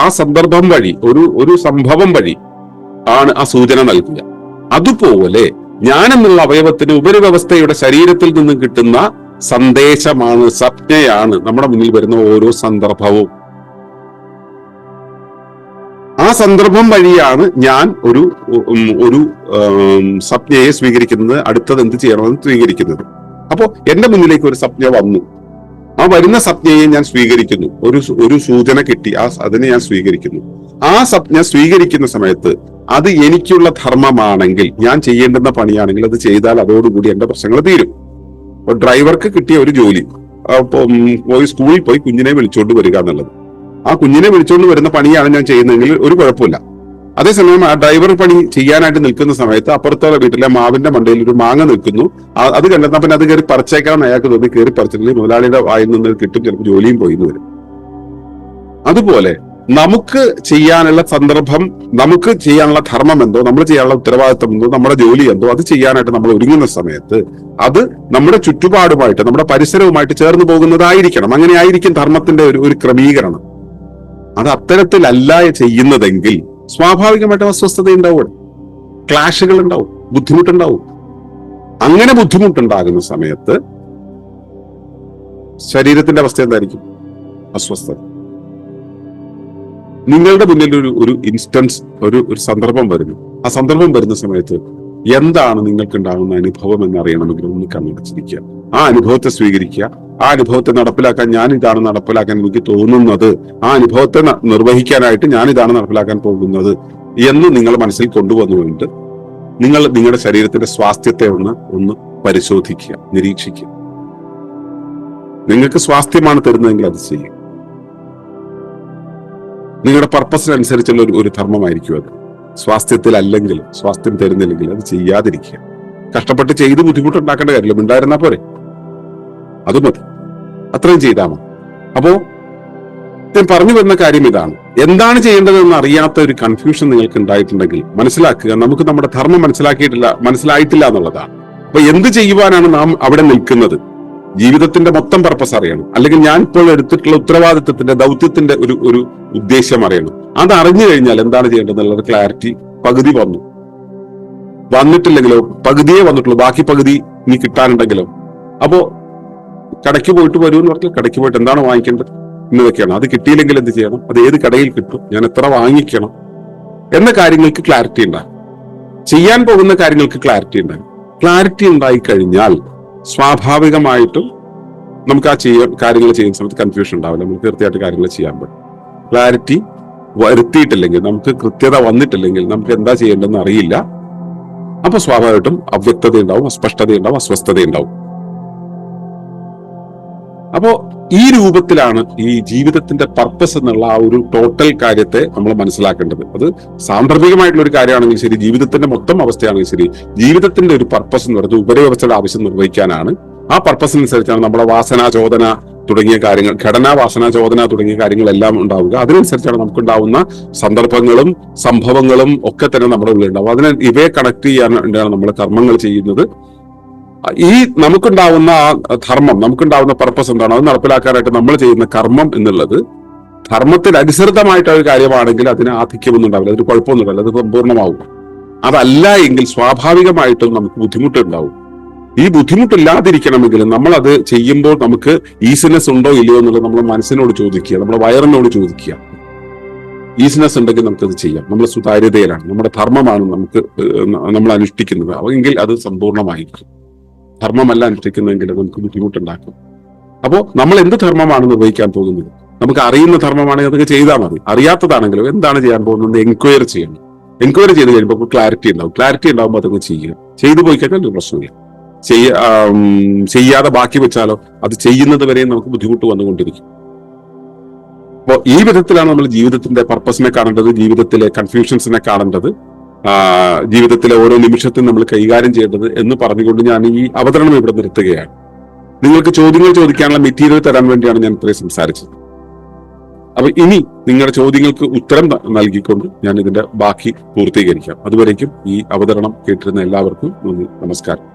ആ സന്ദർഭം വഴി, ഒരു സംഭവം വഴി ആണ് ആ സൂചന നൽകുക. അതുപോലെ ഞാൻ എന്നുള്ള അവയവത്തിന് ഉപരിവ്യവസ്ഥയുടെ ശരീരത്തിൽ നിന്നും കിട്ടുന്ന സന്ദേശമാണ്, സംജ്ഞയാണ് നമ്മുടെ മുന്നിൽ വരുന്ന ഓരോ സന്ദർഭവും. ആ സന്ദർഭം വഴിയാണ് ഞാൻ ഒരു സംജ്ഞയെ സ്വീകരിക്കുന്നത്, അടുത്തത് എന്ത് ചെയ്യണമെന്ന് സ്വീകരിക്കുന്നത്. അപ്പോ എന്റെ മുന്നിലേക്ക് ഒരു സംജ്ഞ വന്നു, ആ വരുന്ന സംജ്ഞയെ ഞാൻ സ്വീകരിക്കുന്നു. ഒരു സൂചന കിട്ടി, അതിനെ ഞാൻ സ്വീകരിക്കുന്നു. ആ സംജ്ഞ സ്വീകരിക്കുന്ന സമയത്ത് അത് എനിക്കുള്ള ധർമ്മമാണെങ്കിൽ, ഞാൻ ചെയ്യേണ്ടുന്ന പണിയാണെങ്കിൽ അത് ചെയ്താൽ അതോടുകൂടി എന്റെ പ്രശ്നങ്ങൾ തീരും. ഇപ്പൊ ഡ്രൈവർക്ക് കിട്ടിയ ഒരു ജോലി, പോയി സ്കൂളിൽ പോയി കുഞ്ഞിനെ വിളിച്ചോണ്ട് വരിക എന്നുള്ളത്, ആ കുഞ്ഞിനെ വിളിച്ചോണ്ട് വരുന്ന പണിയാണ് ഞാൻ ചെയ്യുന്നതെങ്കിൽ ഒരു കുഴപ്പമില്ല. അതേസമയം ആ ഡ്രൈവർ പണി ചെയ്യാനായിട്ട് നിൽക്കുന്ന സമയത്ത് അപ്പുറത്തെ വീട്ടിലെ മാവിന്റെ മണ്ടയിൽ ഒരു മാങ്ങ നിൽക്കുന്നു, അത് കണ്ടെത്താൻ പിന്നെ അത് കയറി പറിച്ചേക്കാന്ന് അയാൾക്ക് തോന്നി, കയറി പറിച്ചില്ലെങ്കിൽ മുതലാളിയുടെ വായിൽ നിന്ന് കിട്ടും, ചിലപ്പോൾ ജോലിയും പോയി വരും. അതുപോലെ നമുക്ക് ചെയ്യാനുള്ള സന്ദർഭം, നമുക്ക് ചെയ്യാനുള്ള ധർമ്മം എന്തോ, നമ്മൾ ചെയ്യാനുള്ള ഉത്തരവാദിത്വം എന്തോ, നമ്മുടെ ജോലി എന്തോ, അത് ചെയ്യാനായിട്ട് നമ്മൾ ഒരുങ്ങുന്ന സമയത്ത് അത് നമ്മുടെ ചുറ്റുപാടുമായിട്ട്, നമ്മുടെ പരിസരവുമായിട്ട് ചേർന്ന് പോകുന്നതായിരിക്കണം. അങ്ങനെ ആയിരിക്കും ധർമ്മത്തിന്റെ ഒരു ക്രമീകരണം. അത് അത്തരത്തിലല്ല ചെയ്യുന്നതെങ്കിൽ സ്വാഭാവികമായിട്ടും അസ്വസ്ഥതയുണ്ടാവും, ക്ലാഷുകൾ ഉണ്ടാവും, ബുദ്ധിമുട്ടുണ്ടാവും. അങ്ങനെ ബുദ്ധിമുട്ടുണ്ടാകുന്ന സമയത്ത് ശരീരത്തിന്റെ അവസ്ഥ എന്തായിരിക്കും? അസ്വസ്ഥത. നിങ്ങളുടെ മുന്നിൽ ഒരു ഇൻസ്റ്റൻസ്, ഒരു സന്ദർഭം വരുന്നു. ആ സന്ദർഭം വരുന്ന സമയത്ത് എന്താണ് നിങ്ങൾക്ക് ഉണ്ടാകുന്ന അനുഭവം എന്നറിയണമെങ്കിൽ ഒന്ന് കണ്ണടച്ചിരിക്കുക, ആ അനുഭവത്തെ സ്വീകരിക്കുക. ആ അനുഭവത്തെ നടപ്പിലാക്കാൻ, ഞാൻ ഇതാണ് നടപ്പിലാക്കാൻ എനിക്ക് തോന്നുന്നത്, ആ അനുഭവത്തെ നിർവഹിക്കാനായിട്ട് ഞാൻ ഇതാണ് നടപ്പിലാക്കാൻ പോകുന്നത് എന്ന് നിങ്ങൾ മനസ്സിൽ കൊണ്ടുവന്നുകൊണ്ട് നിങ്ങൾ നിങ്ങളുടെ ശരീരത്തിന്റെ സ്വാസ്ഥ്യത്തെ ഒന്ന് പരിശോധിക്കുക, നിരീക്ഷിക്കുക. നിങ്ങൾക്ക് സ്വാസ്ഥ്യമാണ് തരുന്നതെങ്കിൽ അത് ചെയ്യുക. നിങ്ങളുടെ പർപ്പസിനനുസരിച്ചുള്ള ഒരു ധർമ്മമായിരിക്കും അത്. സ്വാസ്ഥ്യത്തിലല്ലെങ്കിൽ, സ്വാസ്ഥ്യം തരുന്നില്ലെങ്കിൽ അത് ചെയ്യാതിരിക്കുക. കഷ്ടപ്പെട്ട് ചെയ്ത് ബുദ്ധിമുട്ടുണ്ടാക്കേണ്ട കാര്യമില്ല, ഉണ്ടായിരുന്നാ പോരെ, അത് മതി, അത്രയും ചെയ്താൽ മതി. അപ്പോ ഞാൻ പറഞ്ഞു വരുന്ന കാര്യം ഇതാണ്. എന്താണ് ചെയ്യേണ്ടതെന്ന് അറിയാത്ത ഒരു കൺഫ്യൂഷൻ നിങ്ങൾക്ക് ഉണ്ടായിട്ടുണ്ടെങ്കിൽ മനസ്സിലാക്കുക, നമുക്ക് നമ്മുടെ ധർമ്മം മനസ്സിലായിട്ടില്ല എന്നുള്ളതാണ്. അപ്പൊ എന്ത് ചെയ്യുവാനാണ് നാം അവിടെ നിൽക്കുന്നത്? ജീവിതത്തിന്റെ മൊത്തം പർപ്പസ് അറിയണം, അല്ലെങ്കിൽ ഞാൻ ഇപ്പോൾ എടുത്തിട്ടുള്ള ഉത്തരവാദിത്വത്തിന്റെ, ദൗത്യത്തിന്റെ ഒരു ഉദ്ദേശം അറിയണം. അത് അറിഞ്ഞു കഴിഞ്ഞാൽ എന്താണ് ചെയ്യേണ്ടതെന്നുള്ള ക്ലാരിറ്റി പകുതി വന്നിട്ടില്ലെങ്കിലോ, പകുതിയെ വന്നിട്ടുള്ളൂ, ബാക്കി പകുതി ഇനി കിട്ടാനുണ്ടെങ്കിലോ, അപ്പോ കടയ്ക്ക് പോയിട്ട് വരൂ എന്ന് പറഞ്ഞാൽ കടയ്ക്ക് പോയിട്ട് എന്താണ് വാങ്ങിക്കേണ്ടത് എന്നതൊക്കെയാണ്. അത് കിട്ടിയില്ലെങ്കിൽ എന്ത് ചെയ്യണം, അത് ഏത് കടയിൽ കിട്ടും, ഞാൻ എത്ര വാങ്ങിക്കണം എന്ന കാര്യങ്ങൾക്ക് ക്ലാരിറ്റി ഉണ്ടാകും. ചെയ്യാൻ പോകുന്ന കാര്യങ്ങൾക്ക് ക്ലാരിറ്റി ഉണ്ടാകും. ക്ലാരിറ്റി ഉണ്ടായി കഴിഞ്ഞാൽ സ്വാഭാവികമായിട്ടും നമുക്ക് ആ കാര്യങ്ങൾ ചെയ്യുന്ന സമയത്ത് കൺഫ്യൂഷൻ ഉണ്ടാവില്ല, നമുക്ക് കൃത്യമായിട്ട് കാര്യങ്ങൾ ചെയ്യാൻ പറ്റും. ക്ലാരിറ്റി വരുത്തിയിട്ടില്ലെങ്കിൽ, നമുക്ക് കൃത്യത വന്നിട്ടില്ലെങ്കിൽ നമുക്ക് എന്താ ചെയ്യേണ്ടതെന്ന് അറിയില്ല. അപ്പൊ സ്വാഭാവികമായിട്ടും അവ്യക്തത ഉണ്ടാവും, അസ്പഷ്ടത ഉണ്ടാവും, അസ്വസ്ഥത ഉണ്ടാവും. അപ്പോ ഈ രൂപത്തിലാണ് ഈ ജീവിതത്തിന്റെ പർപ്പസ് എന്നുള്ള ആ ഒരു ടോട്ടൽ കാര്യത്തെ നമ്മൾ മനസ്സിലാക്കേണ്ടത്. അത് സാന്ദർഭികമായിട്ടുള്ള ഒരു കാര്യമാണെങ്കിൽ ശരി, ജീവിതത്തിന്റെ മൊത്തം അവസ്ഥയാണെങ്കിൽ ശരി, ജീവിതത്തിന്റെ ഒരു പർപ്പസ് എന്ന് പറയുന്നത് ഉപരിവ്യവസ്ഥയുടെ ആവശ്യം നിർവഹിക്കാനാണ്. ആ പർപ്പസിനനുസരിച്ചാണ് നമ്മുടെ വാസന, ചോദന, തുടങ്ങിയ കാര്യങ്ങൾ, ഘടന, വാസന, ചോദന തുടങ്ങിയ കാര്യങ്ങളെല്ലാം ഉണ്ടാവുക. അതിനനുസരിച്ചാണ് നമുക്കുണ്ടാവുന്ന സന്ദർഭങ്ങളും സംഭവങ്ങളും ഒക്കെ തന്നെ നമ്മുടെ ഉള്ളിൽ ഉണ്ടാവും. ഇവയെ കണക്ട് ചെയ്യാൻ വേണ്ടിയാണ് നമ്മൾ കർമ്മങ്ങൾ ചെയ്യുന്നത്. ഈ നമുക്കുണ്ടാവുന്ന ആ ധർമ്മം, നമുക്കുണ്ടാവുന്ന പർപ്പസ് എന്താണ്, അത് നടപ്പിലാക്കാനായിട്ട് നമ്മൾ ചെയ്യുന്ന കർമ്മം എന്നുള്ളത് ധർമ്മത്തിന് അനുസൃതമായിട്ട് ഒരു കാര്യമാണെങ്കിൽ അതിന് ആധിക്യമൊന്നും ഉണ്ടാവില്ല, അതിന് കുഴപ്പമൊന്നും ഉണ്ടാവില്ല, അത് സമ്പൂർണ്ണമാവും. അതല്ല എങ്കിൽ സ്വാഭാവികമായിട്ടും നമുക്ക് ബുദ്ധിമുട്ടുണ്ടാവും. ഈ ബുദ്ധിമുട്ടില്ലാതിരിക്കണമെങ്കിൽ നമ്മൾ അത് ചെയ്യുമ്പോൾ നമുക്ക് ഈസിനെസ് ഉണ്ടോ ഇല്ലയോ എന്നുള്ളത് നമ്മുടെ മനസ്സിനോട് ചോദിക്കുക, നമ്മുടെ വയറിനോട് ചോദിക്കുക. ഈസിനെസ് ഉണ്ടെങ്കിൽ നമുക്കത് ചെയ്യാം, നമ്മൾ സുതാര്യതയിലാണ്, നമ്മുടെ ധർമ്മമാണ് നമ്മൾ അനുഷ്ഠിക്കുന്നത്, എങ്കിൽ അത് സമ്പൂർണ്ണമായിരിക്കും. ധർമ്മമല്ല അനുഷ്ഠിക്കുന്നതെങ്കിൽ നമുക്ക് ബുദ്ധിമുട്ടുണ്ടാക്കും. അപ്പോൾ നമ്മൾ എന്ത് ധർമ്മമാണ് നിർവഹിക്കാൻ പോകുന്നത്? നമുക്ക് അറിയുന്ന ധർമ്മമാണെങ്കിൽ അതൊക്കെ ചെയ്താൽ മതി. അറിയാത്തതാണെങ്കിലും എന്താണ് ചെയ്യാൻ പോകുന്നത് എൻക്വയറി ചെയ്യണം. എൻക്വയറി ചെയ്ത് കഴിയുമ്പോൾ ക്ലാരിറ്റി ഉണ്ടാവും. ക്ലാരിറ്റി ഉണ്ടാകുമ്പോൾ അതൊക്കെ ചെയ്യുക. ചെയ്തു പോയി കഴിഞ്ഞാൽ ഒരു പ്രശ്നമില്ല. ചെയ്യാതെ ബാക്കി വെച്ചാലോ അത് ചെയ്യുന്നത് വരെയും നമുക്ക് ബുദ്ധിമുട്ട് വന്നുകൊണ്ടിരിക്കും. അപ്പോൾ ഈ വിധത്തിലാണ് നമ്മൾ ജീവിതത്തിന്റെ പർപ്പസിനെ കാണേണ്ടത്, ജീവിതത്തിലെ കൺഫ്യൂഷൻസിനെ കാണേണ്ടത്, ജീവിതത്തിലെ ഓരോ നിമിഷത്തിനും നമ്മൾ കൈകാര്യം ചെയ്യേണ്ടത് എന്ന് പറഞ്ഞുകൊണ്ട് ഞാൻ ഈ അവതരണം ഇവിടെ നിർത്തുകയാണ്. നിങ്ങൾക്ക് ചോദ്യങ്ങൾ ചോദിക്കാനുള്ള മെറ്റീരിയൽ തരാൻ വേണ്ടിയാണ് ഞാൻ ഇത്രയും സംസാരിച്ചത്. അപ്പൊ ഇനി നിങ്ങളുടെ ചോദ്യങ്ങൾക്ക് ഉത്തരം നൽകിക്കൊണ്ട് ഞാൻ ഇതിന്റെ ബാക്കി പൂർത്തീകരിക്കാം. അതുവരേക്കും ഈ അവതരണം കേട്ടിരുന്ന എല്ലാവർക്കും നന്ദി, നമസ്കാരം.